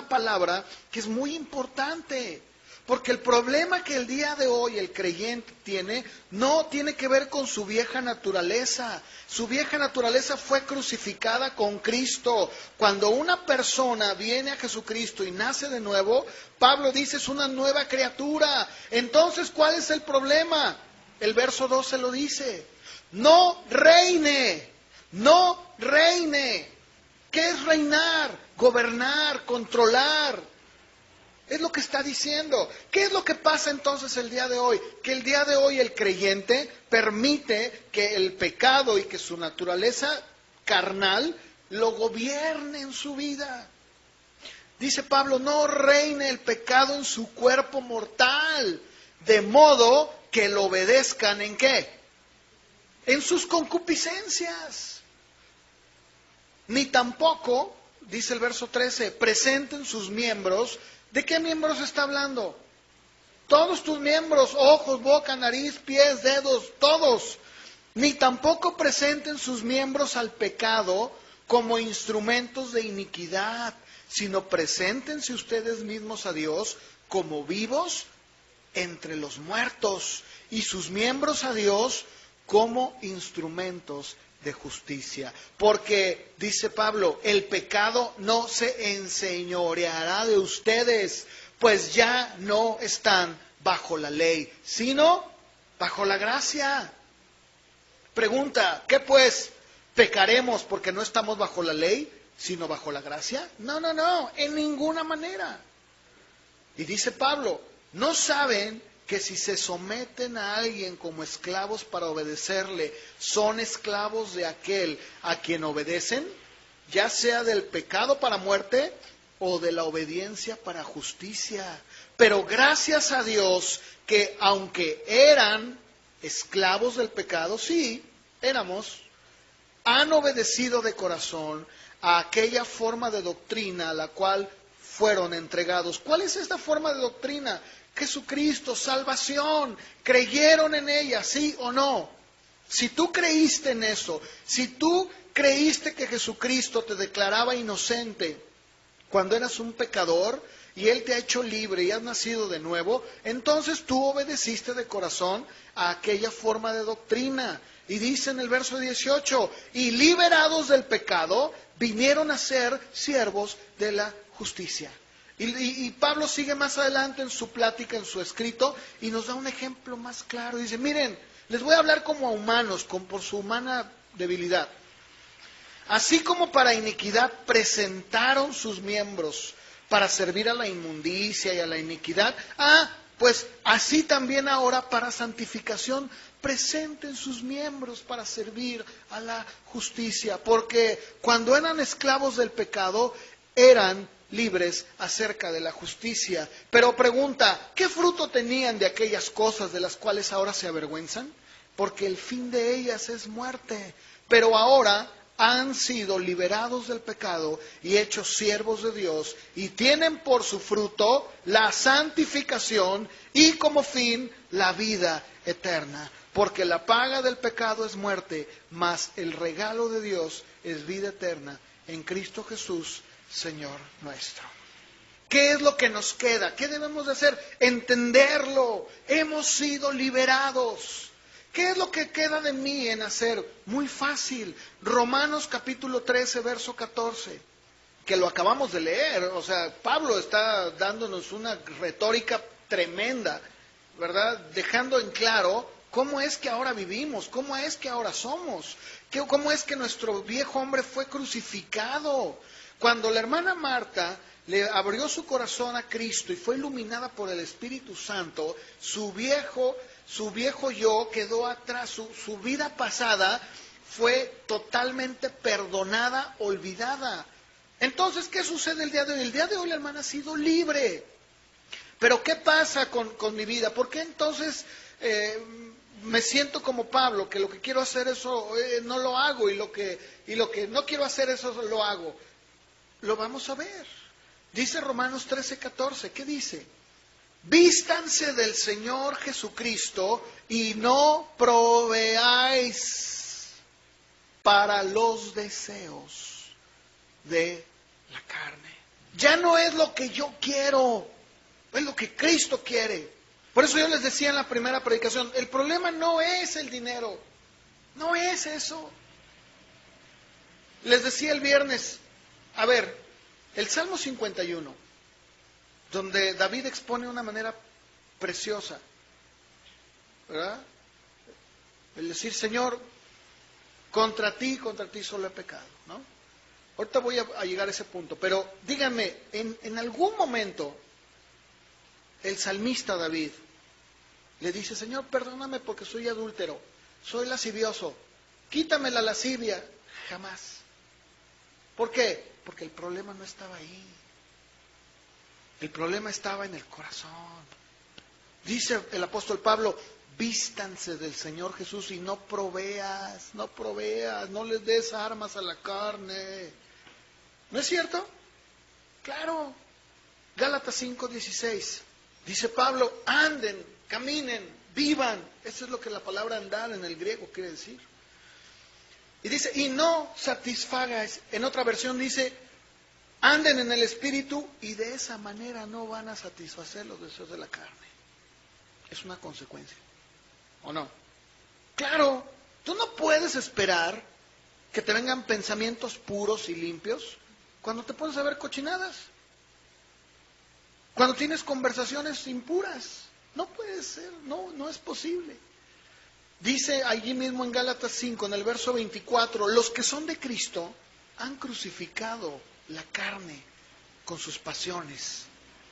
palabra que es muy importante. Porque el problema que el día de hoy el creyente tiene, no tiene que ver con su vieja naturaleza. Su vieja naturaleza fue crucificada con Cristo. Cuando una persona viene a Jesucristo y nace de nuevo, Pablo dice es una nueva criatura. Entonces, ¿cuál es el problema? El verso 12 lo dice. No reine. ¿Qué es reinar? Gobernar, controlar. Es lo que está diciendo. ¿Qué es lo que pasa entonces el día de hoy? Que el día de hoy el creyente permite que el pecado y que su naturaleza carnal lo gobierne en su vida. Dice Pablo, no reine el pecado en su cuerpo mortal, de modo que lo obedezcan ¿en qué? En sus concupiscencias. Ni tampoco, dice el verso 13, presenten sus miembros. ¿De qué miembros está hablando? Todos tus miembros, ojos, boca, nariz, pies, dedos, todos. Ni tampoco presenten sus miembros al pecado como instrumentos de iniquidad, sino preséntense ustedes mismos a Dios como vivos entre los muertos y sus miembros a Dios como instrumentos de justicia. Porque, dice Pablo, el pecado no se enseñoreará de ustedes, pues ya no están bajo la ley, sino bajo la gracia. Pregunta, ¿qué pues? ¿Pecaremos porque no estamos bajo la ley, sino bajo la gracia? No, en ninguna manera. Y dice Pablo, ¿no saben que si se someten a alguien como esclavos para obedecerle, son esclavos de aquel a quien obedecen, ya sea del pecado para muerte o de la obediencia para justicia? Pero gracias a Dios que aunque eran esclavos del pecado, sí, éramos, han obedecido de corazón a aquella forma de doctrina a la cual fueron entregados. ¿Cuál es esta forma de doctrina? Jesucristo, salvación, ¿creyeron en ella, sí o no? Si tú creíste en eso, si tú creíste que Jesucristo te declaraba inocente cuando eras un pecador y Él te ha hecho libre y has nacido de nuevo, entonces tú obedeciste de corazón a aquella forma de doctrina. Y dice en el verso 18, y liberados del pecado, vinieron a ser siervos de la justicia. Y Pablo sigue más adelante en su plática, en su escrito, y nos da un ejemplo más claro. Dice, miren, les voy a hablar como a humanos, por su humana debilidad. Así como para iniquidad presentaron sus miembros para servir a la inmundicia y a la iniquidad, pues así también ahora para santificación presenten sus miembros para servir a la justicia. Porque cuando eran esclavos del pecado, eran libres acerca de la justicia. Pero pregunta, ¿qué fruto tenían de aquellas cosas de las cuales ahora se avergüenzan? Porque el fin de ellas es muerte. Pero ahora han sido liberados del pecado y hechos siervos de Dios, y tienen por su fruto la santificación y como fin la vida eterna. Porque la paga del pecado es muerte, mas el regalo de Dios es vida eterna en Cristo Jesús, Señor nuestro. ¿Qué es lo que nos queda? ¿Qué debemos de hacer? Entenderlo. Hemos sido liberados. ¿Qué es lo que queda de mí en hacer? Muy fácil. Romanos capítulo 13, verso 14, que lo acabamos de leer. O sea, Pablo está dándonos una retórica tremenda, ¿verdad? Dejando en claro cómo es que ahora vivimos, cómo es que ahora somos, cómo es que nuestro viejo hombre fue crucificado. Cuando la hermana Marta le abrió su corazón a Cristo y fue iluminada por el Espíritu Santo, su viejo yo quedó atrás, su vida pasada fue totalmente perdonada, olvidada. Entonces, ¿qué sucede el día de hoy? El día de hoy la hermana ha sido libre. Pero ¿qué pasa con mi vida? ¿Por qué entonces me siento como Pablo, que lo que quiero hacer eso no lo hago y lo que no quiero hacer eso lo hago? Lo vamos a ver. Dice Romanos 13:14, ¿qué dice? Vístanse del Señor Jesucristo y no proveáis para los deseos de la carne. Ya no es lo que yo quiero, es lo que Cristo quiere. Por eso yo les decía en la primera predicación, el problema no es el dinero, no es eso. Les decía el viernes, a ver, el Salmo 51, donde David expone de una manera preciosa, ¿verdad? El decir, Señor, contra ti solo he pecado, ¿no? Ahorita voy a llegar a ese punto, pero díganme, en algún momento el salmista David le dice, Señor, perdóname porque soy adúltero, soy lascivioso, quítame la lascivia. Jamás. ¿Por qué? Porque el problema no estaba ahí. El problema estaba en el corazón. Dice el apóstol Pablo, vístanse del Señor Jesús y no proveas, no les des armas a la carne. ¿No es cierto? Claro. Gálatas 5:16. Dice Pablo, anden, caminen, vivan. Eso es lo que la palabra andar en el griego quiere decir. Y dice, y no satisfagáis. En otra versión dice, anden en el Espíritu y de esa manera no van a satisfacer los deseos de la carne. Es una consecuencia. ¿O no? Claro, tú no puedes esperar que te vengan pensamientos puros y limpios cuando te pones a ver cochinadas. Cuando tienes conversaciones impuras. No puede ser, no es posible. Dice allí mismo en Gálatas 5, en el verso 24, los que son de Cristo han crucificado la carne con sus pasiones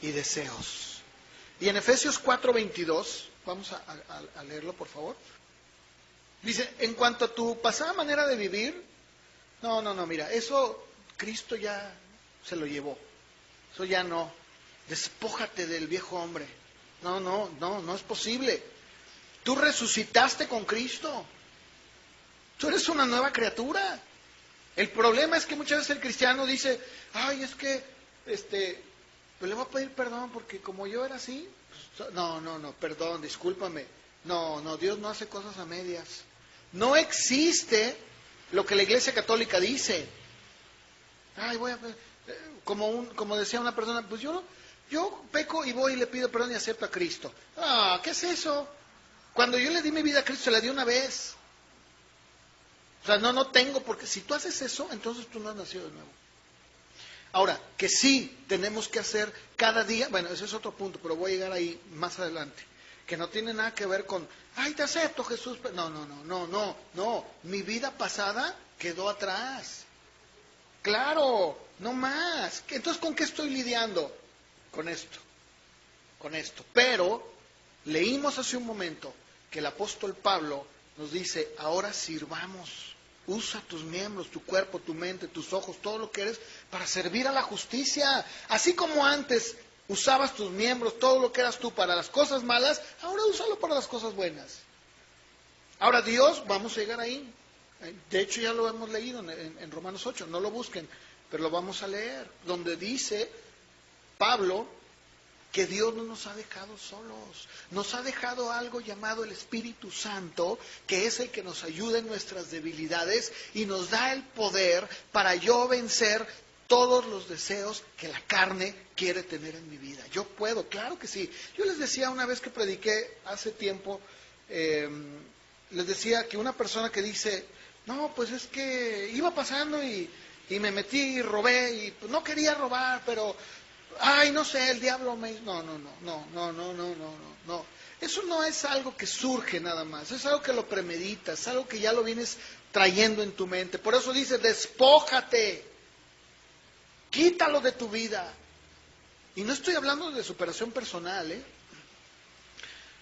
y deseos. Y en Efesios 4:22, vamos a leerlo por favor. Dice, en cuanto a tu pasada manera de vivir, no, mira, eso Cristo ya se lo llevó. Eso ya no. Despójate del viejo hombre. No es posible. Tú resucitaste con Cristo. Tú eres una nueva criatura. El problema es que muchas veces el cristiano dice, ay, es que, pues le voy a pedir perdón porque como yo era así, pues, no, perdón, discúlpame. No, Dios no hace cosas a medias. No existe lo que la Iglesia Católica dice. Ay, como decía una persona, pues yo peco y voy y le pido perdón y acepto a Cristo. ¿Qué es eso? Cuando yo le di mi vida a Cristo, se la di una vez. O sea, no tengo, porque si tú haces eso, entonces tú no has nacido de nuevo. Ahora, que sí tenemos que hacer cada día, bueno, ese es otro punto, pero voy a llegar ahí más adelante, que no tiene nada que ver con, ay, te acepto, Jesús. No, mi vida pasada quedó atrás. Claro, no más. Entonces, ¿con qué estoy lidiando? Con esto. Pero leímos hace un momento que el apóstol Pablo nos dice, ahora sirvamos, usa tus miembros, tu cuerpo, tu mente, tus ojos, todo lo que eres, para servir a la justicia. Así como antes usabas tus miembros, todo lo que eras tú para las cosas malas, ahora úsalo para las cosas buenas. Ahora Dios, vamos a llegar ahí. De hecho ya lo hemos leído en Romanos 8, no lo busquen, pero lo vamos a leer, donde dice Pablo que Dios no nos ha dejado solos, nos ha dejado algo llamado el Espíritu Santo, que es el que nos ayuda en nuestras debilidades y nos da el poder para yo vencer todos los deseos que la carne quiere tener en mi vida. Yo puedo, claro que sí. Yo les decía una vez que prediqué hace tiempo, les decía que una persona que dice, no, pues es que iba pasando y me metí y robé y pues no quería robar, pero ay, no sé, el diablo me... No. Eso no es algo que surge nada más, es algo que lo premeditas, es algo que ya lo vienes trayendo en tu mente. Por eso dice, despójate, quítalo de tu vida. Y no estoy hablando de superación personal,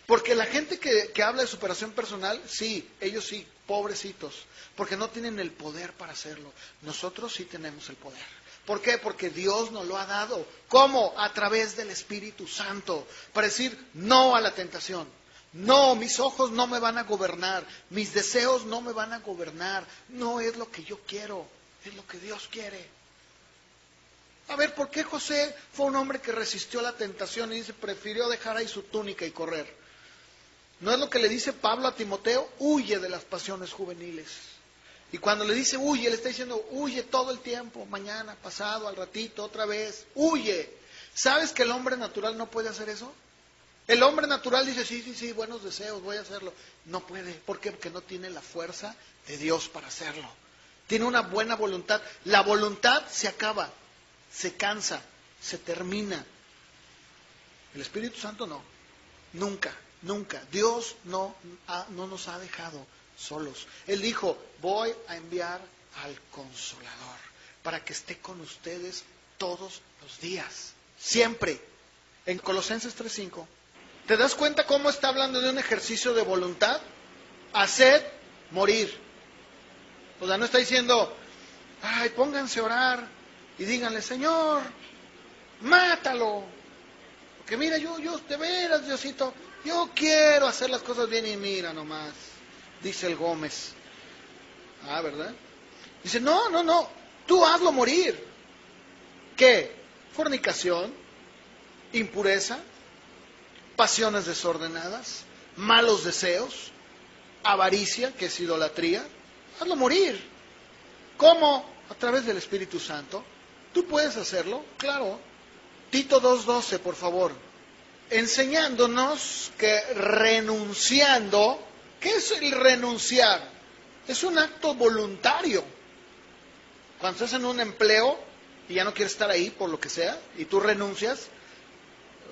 porque la gente que habla de superación personal, sí, ellos sí, pobrecitos, porque no tienen el poder para hacerlo. Nosotros sí tenemos el poder. ¿Por qué? Porque Dios nos lo ha dado. ¿Cómo? A través del Espíritu Santo. Para decir no a la tentación. No, mis ojos no me van a gobernar. Mis deseos no me van a gobernar. No es lo que yo quiero. Es lo que Dios quiere. A ver, ¿por qué José fue un hombre que resistió la tentación y dice, prefirió dejar ahí su túnica y correr? ¿No es lo que le dice Pablo a Timoteo? Huye de las pasiones juveniles. Y cuando le dice huye, le está diciendo huye todo el tiempo, mañana, pasado, al ratito, otra vez, huye. ¿Sabes que el hombre natural no puede hacer eso? El hombre natural dice, sí, buenos deseos, voy a hacerlo. No puede, ¿por qué? Porque no tiene la fuerza de Dios para hacerlo. Tiene una buena voluntad. La voluntad se acaba, se cansa, se termina. El Espíritu Santo no, nunca. Dios no nos ha dejado solos. Él dijo, voy a enviar al Consolador para que esté con ustedes todos los días, siempre. En Colosenses 3:5, ¿te das cuenta cómo está hablando de un ejercicio de voluntad? Haced morir. O sea, no está diciendo, ay, pónganse a orar y díganle, Señor, mátalo. Porque mira, yo de veras, Diosito, yo quiero hacer las cosas bien y mira nomás, dice el Gómez. ¿Verdad? Dice, no, tú hazlo morir. ¿Qué? Fornicación, impureza, pasiones desordenadas, malos deseos, avaricia, que es idolatría. Hazlo morir. ¿Cómo? A través del Espíritu Santo. ¿Tú puedes hacerlo? Claro. Tito 2:12, por favor. Enseñándonos que renunciando, ¿qué es el renunciar? Es un acto voluntario. Cuando estás en un empleo y ya no quieres estar ahí por lo que sea, y tú renuncias,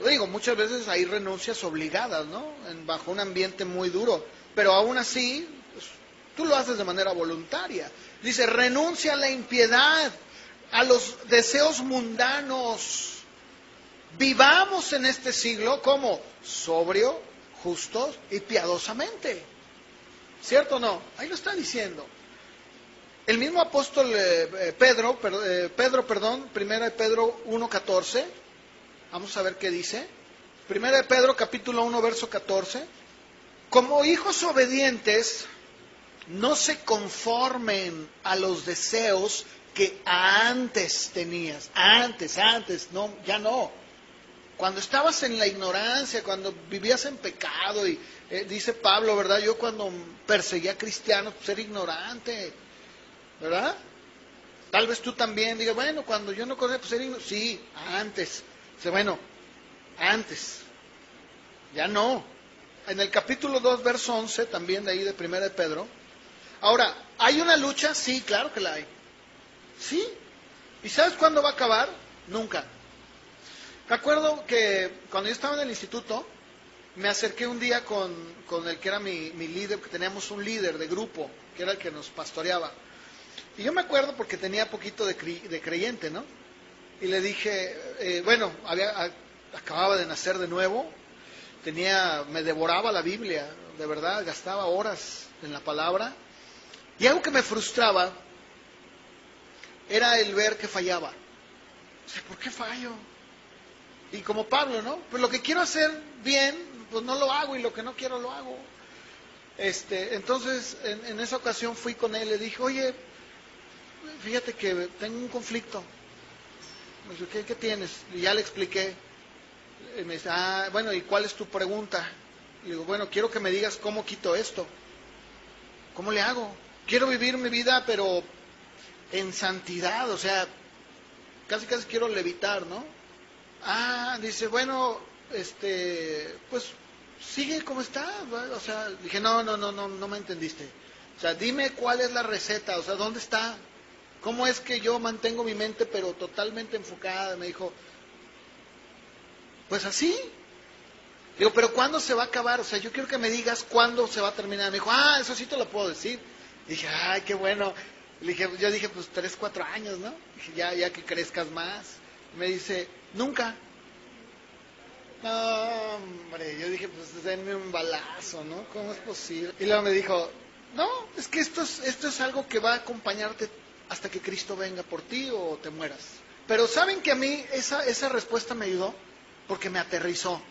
digo, muchas veces hay renuncias obligadas, ¿no? Bajo un ambiente muy duro, pero aún así, pues, tú lo haces de manera voluntaria. Dice, renuncia a la impiedad, a los deseos mundanos. Vivamos en este siglo como sobrio, justos y piadosamente. ¿Cierto o no? Ahí lo está diciendo. El mismo apóstol Pedro, primera de Pedro 1:14, vamos a ver qué dice. Primera de Pedro capítulo 1 verso 14. Como hijos obedientes, no se conformen a los deseos que antes tenías. Antes, no, ya no. Cuando estabas en la ignorancia, cuando vivías en pecado, y dice Pablo, ¿verdad? Yo cuando perseguía a cristianos, pues era ignorante, ¿verdad? Tal vez tú también digas, bueno, cuando yo no conocía, pues era ignorante. Sí, antes. Dice, bueno, antes. Ya no. En el capítulo 2, verso 11, también de ahí de Primera de Pedro. Ahora, ¿hay una lucha? Sí, claro que la hay. Sí. ¿Y sabes cuándo va a acabar? Nunca. Me acuerdo que cuando yo estaba en el instituto, me acerqué un día con el que era mi líder, porque teníamos un líder de grupo, que era el que nos pastoreaba. Y yo me acuerdo porque tenía poquito de creyente, ¿no? Y le dije, acababa de nacer de nuevo, me devoraba la Biblia, de verdad, gastaba horas en la palabra. Y algo que me frustraba era el ver que fallaba. O sea, ¿por qué fallo? Y como Pablo, ¿no? Pues lo que quiero hacer bien, pues no lo hago, y lo que no quiero lo hago. Entonces, en esa ocasión fui con él, le dije, oye, fíjate que tengo un conflicto. Me dice, ¿qué tienes? Y ya le expliqué. Y me dice, bueno, ¿y cuál es tu pregunta? Y digo, bueno, quiero que me digas cómo quito esto. ¿Cómo le hago? Quiero vivir mi vida, pero en santidad, o sea, casi quiero levitar, ¿no? Dice, bueno, pues sigue como está, ¿verdad? O sea, dije, no me entendiste. O sea, dime cuál es la receta, o sea, ¿dónde está? ¿Cómo es que yo mantengo mi mente pero totalmente enfocada? Me dijo, pues así. Digo, pero ¿cuándo se va a acabar? O sea, yo quiero que me digas cuándo se va a terminar. Me dijo, eso sí te lo puedo decir. Dije, qué bueno. Yo dije, pues 3, 4 años, ¿no? Dije, ya que crezcas más. Me dice, nunca. No, hombre, yo dije, pues denme un balazo, ¿no? ¿Cómo es posible? Y luego me dijo, no, es que esto es algo que va a acompañarte hasta que Cristo venga por ti o te mueras. Pero ¿saben que a mí esa respuesta me ayudó? Porque me aterrizó.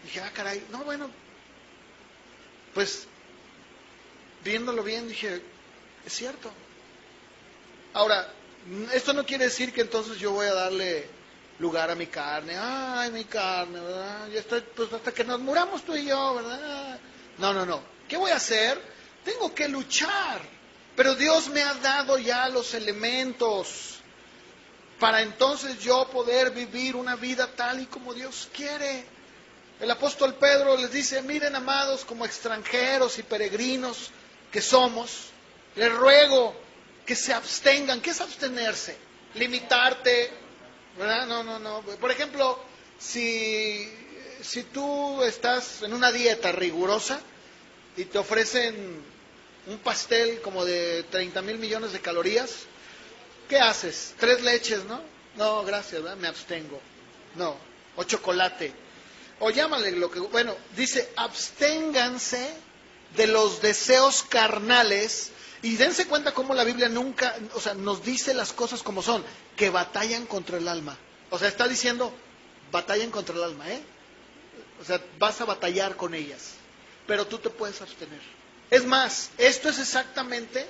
Dije, caray, no, bueno, pues viéndolo bien dije, es cierto. Ahora, esto no quiere decir que entonces yo voy a darle lugar a mi carne. Mi carne, ¿verdad? Ya estoy, pues hasta que nos muramos tú y yo, ¿verdad? No. ¿Qué voy a hacer? Tengo que luchar. Pero Dios me ha dado ya los elementos para entonces yo poder vivir una vida tal y como Dios quiere. El apóstol Pedro les dice, miren amados, como extranjeros y peregrinos que somos, les ruego que se abstengan. ¿Qué es abstenerse? Limitarte, ¿verdad? No. Por ejemplo, si tú estás en una dieta rigurosa y te ofrecen un pastel como de 30,000 millones de calorías, ¿qué haces? 3 leches, ¿no? No, gracias, ¿verdad? Me abstengo. No, o chocolate. O llámale lo que... Bueno, dice, absténganse de los deseos carnales. Y dense cuenta cómo la Biblia nunca, o sea, nos dice las cosas como son, que batallan contra el alma. O sea, está diciendo, batallan contra el alma, ¿eh? O sea, vas a batallar con ellas, pero tú te puedes abstener. Es más, esto es exactamente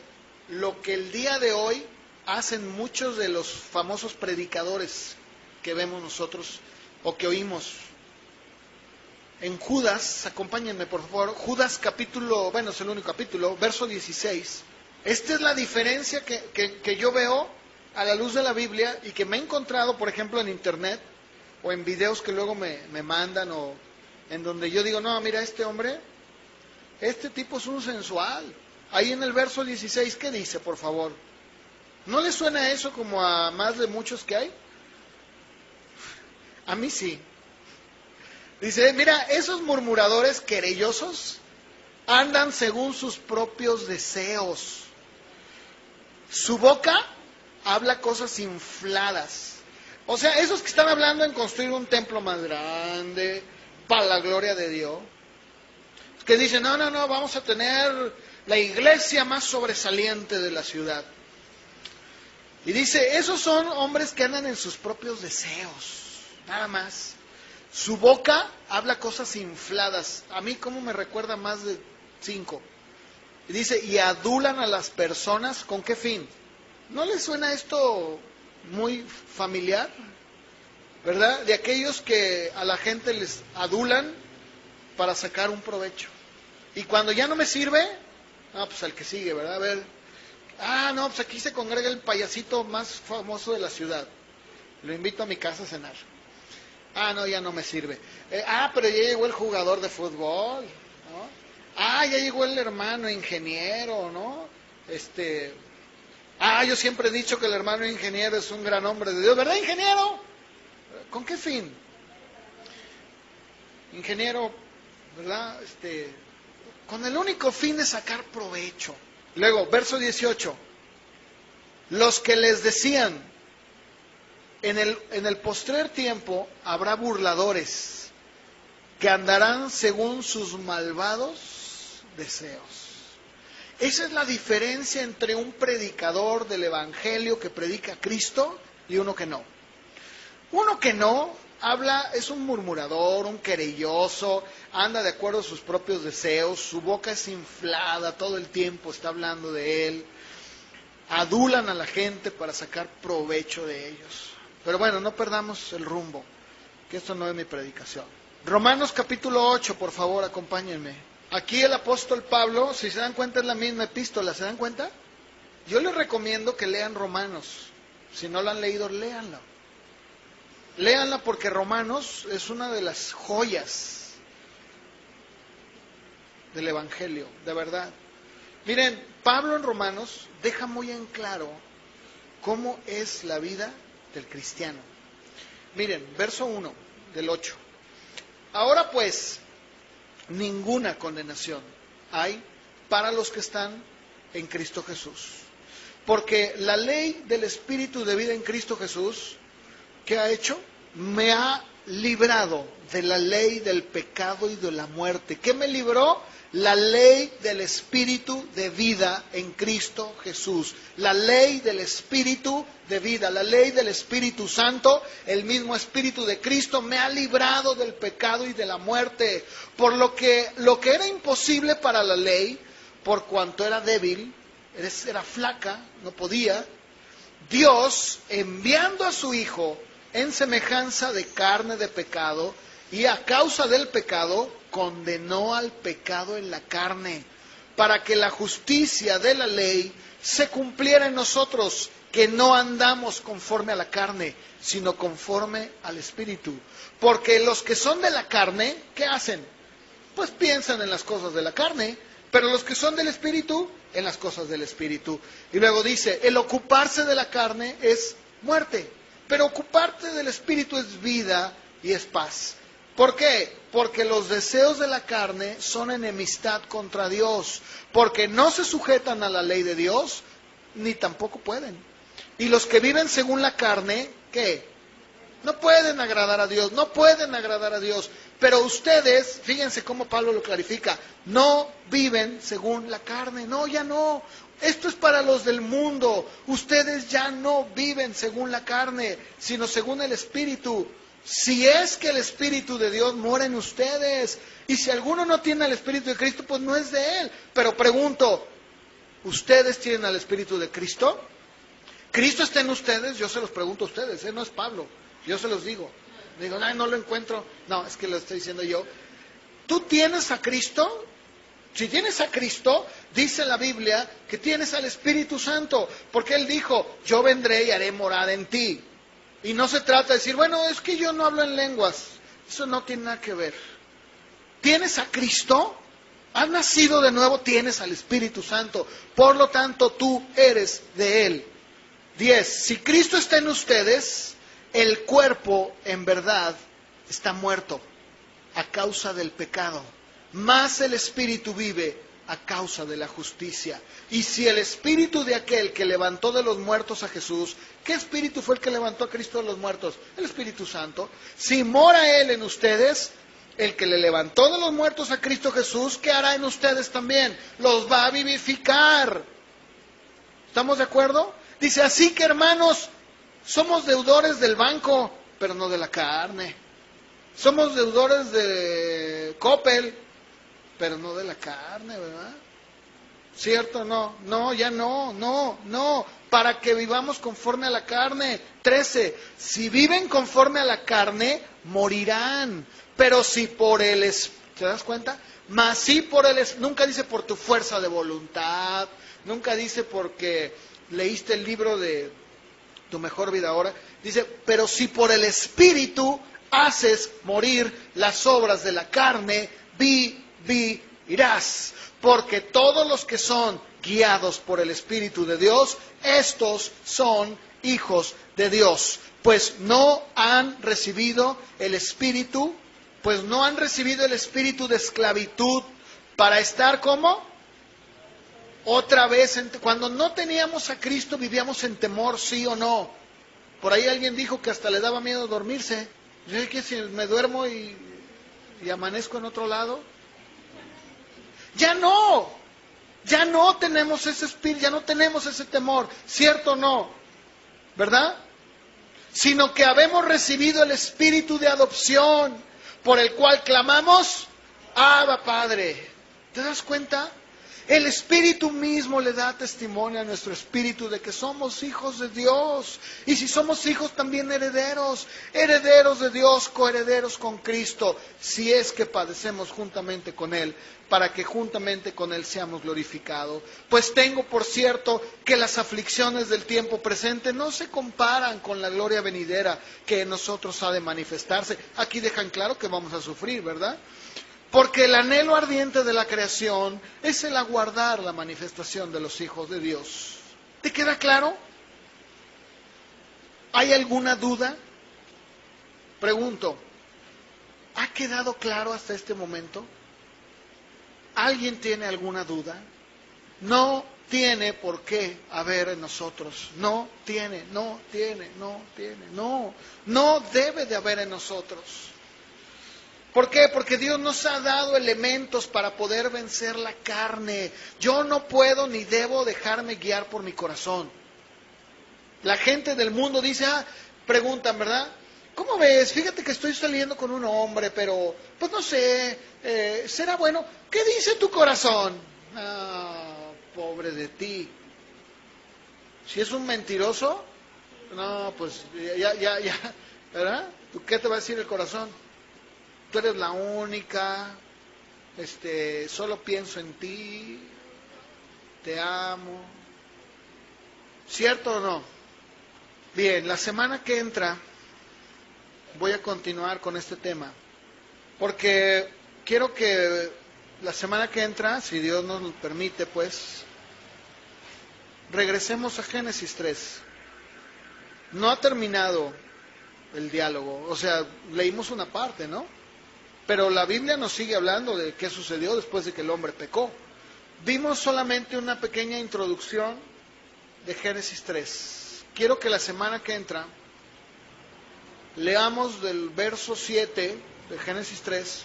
lo que el día de hoy hacen muchos de los famosos predicadores que vemos nosotros o que oímos. en Judas, acompáñenme por favor, Judas capítulo, bueno, es el único capítulo, verso 16. Esta es la diferencia que yo veo a la luz de la Biblia y que me he encontrado, por ejemplo, en internet o en videos que luego me mandan o en donde yo digo, no, mira, este hombre, este tipo es un sensual. Ahí en el verso 16, ¿qué dice, por favor? ¿No le suena eso como a más de muchos que hay? A mí sí. Dice, mira, esos murmuradores querellosos andan según sus propios deseos. Su boca habla cosas infladas. O sea, esos que están hablando en construir un templo más grande, para la gloria de Dios, que dicen, no, vamos a tener la iglesia más sobresaliente de la ciudad. Y dice, esos son hombres que andan en sus propios deseos, nada más. Su boca habla cosas infladas. A mí, ¿cómo me recuerda más de 5? Y dice, y adulan a las personas, ¿con qué fin? ¿No les suena esto muy familiar? ¿Verdad? De aquellos que a la gente les adulan para sacar un provecho. Y cuando ya no me sirve, pues al que sigue, ¿verdad? A ver, no, pues aquí se congrega el payasito más famoso de la ciudad. Lo invito a mi casa a cenar. No, ya no me sirve. Pero ya llegó el jugador de fútbol, ¿no? Ya llegó el hermano ingeniero, ¿no? Yo siempre he dicho que el hermano ingeniero es un gran hombre de Dios, ¿verdad, ingeniero? ¿Con qué fin? Ingeniero, ¿verdad? Con el único fin de sacar provecho. Luego, verso 18. Los que les decían, en el postrer tiempo habrá burladores que andarán según sus malvados deseos. Esa es la diferencia entre un predicador del Evangelio que predica a Cristo y uno que no. Uno que no habla, es un murmurador, un querelloso, anda de acuerdo a sus propios deseos, su boca es inflada, todo el tiempo está hablando de él, adulan a la gente para sacar provecho de ellos. Pero bueno, no perdamos el rumbo, que esto no es mi predicación. Romanos capítulo 8, por favor, acompáñenme. Aquí el apóstol Pablo, si se dan cuenta, es la misma epístola, ¿se dan cuenta? Yo les recomiendo que lean Romanos. Si no lo han leído, léanlo. Léanla porque Romanos es una de las joyas del Evangelio, de verdad. Miren, Pablo en Romanos deja muy en claro cómo es la vida del cristiano. Miren, verso 1 del 8. Ahora pues, ninguna condenación hay para los que están en Cristo Jesús. Porque la ley del Espíritu de vida en Cristo Jesús, ¿qué ha hecho? Me ha librado de la ley del pecado y de la muerte. ¿Qué me libró? La ley del Espíritu de vida en Cristo Jesús. La ley del Espíritu de vida, la ley del Espíritu Santo, el mismo Espíritu de Cristo me ha librado del pecado y de la muerte. Por lo que era imposible para la ley, por cuanto era débil, era flaca, no podía, Dios, enviando a su Hijo en semejanza de carne de pecado, y a causa del pecado, condenó al pecado en la carne, para que la justicia de la ley se cumpliera en nosotros, que no andamos conforme a la carne, sino conforme al Espíritu. Porque los que son de la carne, ¿qué hacen? Pues piensan en las cosas de la carne, pero los que son del Espíritu, en las cosas del Espíritu. Y luego dice, el ocuparse de la carne es muerte, pero ocuparte del Espíritu es vida y es paz. ¿Por qué? Porque los deseos de la carne son enemistad contra Dios, porque no se sujetan a la ley de Dios, ni tampoco pueden. Y los que viven según la carne, ¿qué? No pueden agradar a Dios, no pueden agradar a Dios. Pero ustedes, fíjense cómo Pablo lo clarifica, no viven según la carne, no, ya no. Esto es para los del mundo. Ustedes ya no viven según la carne, sino según el Espíritu. Si es que el Espíritu de Dios mora en ustedes, y si alguno no tiene el Espíritu de Cristo, pues no es de Él. Pero pregunto, ¿ustedes tienen al Espíritu de Cristo? ¿Cristo está en ustedes? Yo se los pregunto a ustedes, no es Pablo, yo se los digo. Digo, no lo encuentro. No, es que lo estoy diciendo yo. ¿Tú tienes a Cristo? Si tienes a Cristo, dice la Biblia que tienes al Espíritu Santo, porque Él dijo, yo vendré y haré morada en ti. Y no se trata de decir, bueno, es que yo no hablo en lenguas. Eso no tiene nada que ver. ¿Tienes a Cristo? ¿Has nacido de nuevo? Tienes al Espíritu Santo. Por lo tanto, tú eres de Él. 10. Si Cristo está en ustedes, el cuerpo en verdad está muerto a causa del pecado, mas el Espíritu vive a causa de la justicia. Y si el Espíritu de aquel que levantó de los muertos a Jesús, ¿qué Espíritu fue el que levantó a Cristo de los muertos? El Espíritu Santo. Si mora Él en ustedes, el que le levantó de los muertos a Cristo Jesús, ¿qué hará en ustedes también? Los va a vivificar. ¿Estamos de acuerdo? Dice, así que hermanos, somos deudores del banco, pero no de la carne. Somos deudores de Coppel, pero no de la carne, ¿verdad? ¿Cierto o no? No, ya no, para que vivamos conforme a la carne. 13, si viven conforme a la carne, morirán, pero si por el ¿te das cuenta? Mas si por el nunca dice por tu fuerza de voluntad, nunca dice porque leíste el libro de Tu Mejor Vida Ahora, dice, pero si por el Espíritu haces morir las obras de la carne, vivirás. Porque todos los que son guiados por el Espíritu de Dios, estos son hijos de Dios. Pues no han recibido el Espíritu, de esclavitud para estar como otra vez. Cuando no teníamos a Cristo vivíamos en temor, sí o no. Por ahí alguien dijo que hasta le daba miedo dormirse. Yo dije que si me duermo y amanezco en otro lado. Ya no tenemos ese espíritu, ya no tenemos ese temor, ¿cierto o no? ¿Verdad? Sino que habemos recibido el espíritu de adopción, por el cual clamamos, Abba Padre. ¿Te das cuenta? El Espíritu mismo le da testimonio a nuestro espíritu de que somos hijos de Dios. Y si somos hijos, también herederos. Herederos de Dios, coherederos con Cristo. Si es que padecemos juntamente con Él, para que juntamente con Él seamos glorificados. Pues tengo por cierto que las aflicciones del tiempo presente no se comparan con la gloria venidera que en nosotros ha de manifestarse. Aquí dejan claro que vamos a sufrir, ¿verdad? Porque el anhelo ardiente de la creación es el aguardar la manifestación de los hijos de Dios. ¿Te queda claro? ¿Hay alguna duda? Pregunto, ¿ha quedado claro hasta este momento? ¿Alguien tiene alguna duda? No tiene por qué haber en nosotros. No debe de haber en nosotros. ¿Por qué? Porque Dios nos ha dado elementos para poder vencer la carne. Yo no puedo ni debo dejarme guiar por mi corazón. La gente del mundo dice, preguntan, ¿verdad? ¿Cómo ves? Fíjate que estoy saliendo con un hombre, pero, pues no sé, ¿será bueno? ¿Qué dice tu corazón? Pobre de ti. Si es un mentiroso, no, pues ya, ¿verdad? ¿Qué te va a decir el corazón? Tú eres la única, solo pienso en ti, te amo. ¿Cierto o no? Bien, la semana que entra voy a continuar con este tema, porque quiero que la semana que entra, si Dios nos lo permite, pues, regresemos a Génesis 3. No ha terminado el diálogo, o sea, leímos una parte, ¿no? Pero la Biblia nos sigue hablando de qué sucedió después de que el hombre pecó. Vimos solamente una pequeña introducción de Génesis 3. Quiero que la semana que entra leamos del verso 7 de Génesis 3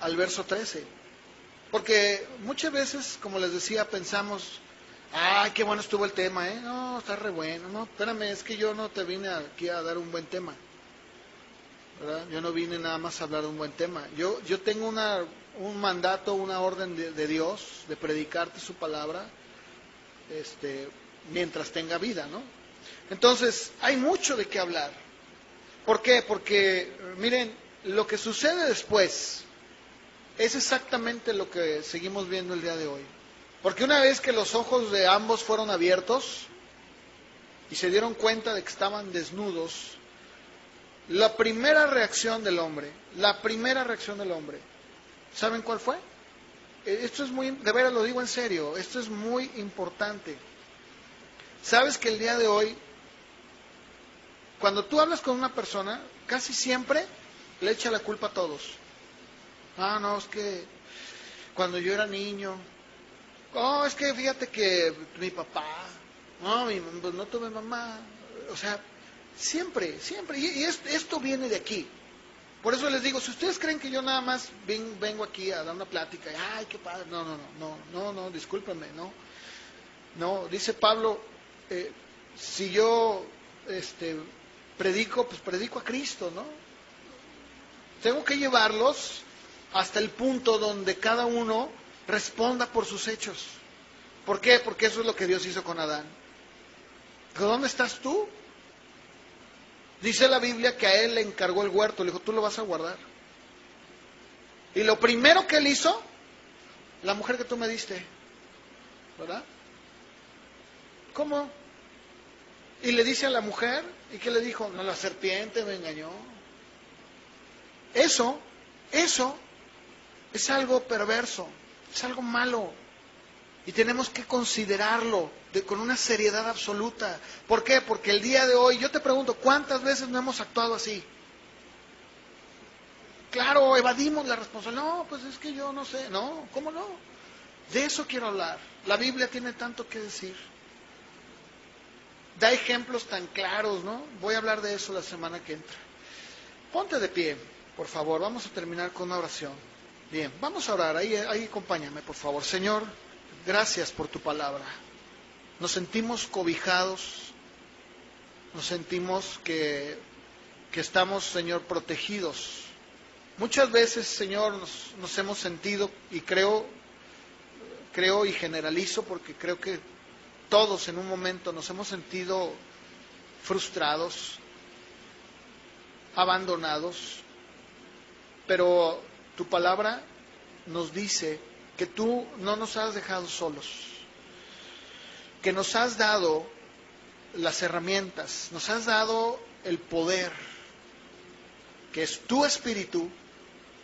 al verso 13. Porque muchas veces, como les decía, pensamos, ¡ay, qué bueno estuvo el tema! No, está re bueno. No, espérame, es que yo no te vine aquí a dar un buen tema, ¿verdad? Yo no vine nada más a hablar de un buen tema. Yo tengo un mandato, una orden de Dios de predicarte su palabra mientras tenga vida, ¿no? Entonces, hay mucho de qué hablar. ¿Por qué? Porque, miren, lo que sucede después es exactamente lo que seguimos viendo el día de hoy. Porque una vez que los ojos de ambos fueron abiertos y se dieron cuenta de que estaban desnudos, la primera reacción del hombre, ¿saben cuál fue? Esto es muy, de veras lo digo en serio, esto es muy importante. ¿Sabes que el día de hoy, cuando tú hablas con una persona, casi siempre le echa la culpa a todos? Ah, no, es que cuando yo era niño, oh, es que fíjate que mi papá, no, pues no tuve mamá, o sea, siempre, y esto viene de aquí. Por eso les digo, si ustedes creen que yo nada más vengo aquí a dar una plática, ay, qué padre, no, discúlpenme, no, dice Pablo, si yo predico, pues predico a Cristo, ¿no? Tengo que llevarlos hasta el punto donde cada uno responda por sus hechos. ¿Por qué? Porque eso es lo que Dios hizo con Adán. ¿Dónde estás tú? Dice la Biblia que a él le encargó el huerto, le dijo, tú lo vas a guardar. Y lo primero que él hizo, la mujer que tú me diste, ¿verdad? ¿Cómo? Y le dice a la mujer, ¿y qué le dijo? No, la serpiente me engañó. Eso es algo perverso, es algo malo. Y tenemos que considerarlo con una seriedad absoluta. ¿Por qué? Porque el día de hoy, yo te pregunto, ¿cuántas veces no hemos actuado así? Claro, evadimos la responsabilidad. No, pues es que yo no sé. No, ¿cómo no? De eso quiero hablar. La Biblia tiene tanto que decir. Da ejemplos tan claros, ¿no? Voy a hablar de eso la semana que entra. Ponte de pie, por favor. Vamos a terminar con una oración. Bien, vamos a orar. Ahí acompáñame, por favor. Señor, gracias por tu palabra. Nos sentimos cobijados. Nos sentimos que estamos, Señor, protegidos. Muchas veces, Señor, nos hemos sentido, y creo y generalizo, porque creo que todos en un momento nos hemos sentido frustrados, abandonados, pero tu palabra nos dice que tú no nos has dejado solos, que nos has dado las herramientas, nos has dado el poder, que es tu espíritu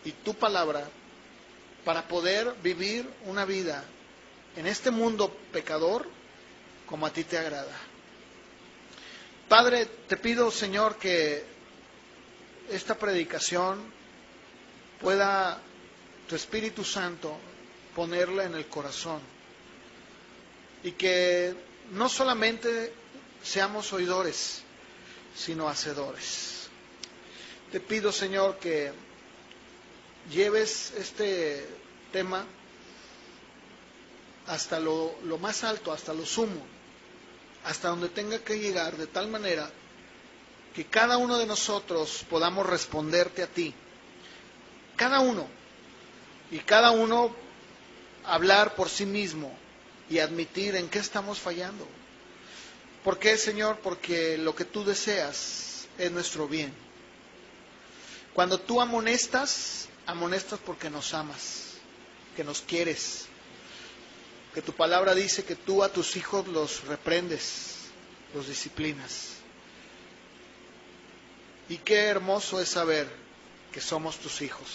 y tu palabra, para poder vivir una vida en este mundo pecador como a ti te agrada. Padre, te pido, Señor, que esta predicación pueda tu Espíritu Santo ponerla en el corazón y que no solamente seamos oidores, sino hacedores. Te pido, Señor, que lleves este tema hasta lo más alto, hasta lo sumo, hasta donde tenga que llegar, de tal manera que cada uno de nosotros podamos responderte a ti, cada uno hablar por sí mismo y admitir en qué estamos fallando. ¿Por qué, Señor? Porque lo que tú deseas es nuestro bien. Cuando tú amonestas porque nos amas, que nos quieres, que tu palabra dice que tú a tus hijos los reprendes, los disciplinas. Y qué hermoso es saber que somos tus hijos.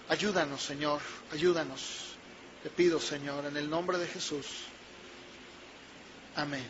Ayúdanos, Señor, ayúdanos. Te pido, Señor, en el nombre de Jesús. Amén.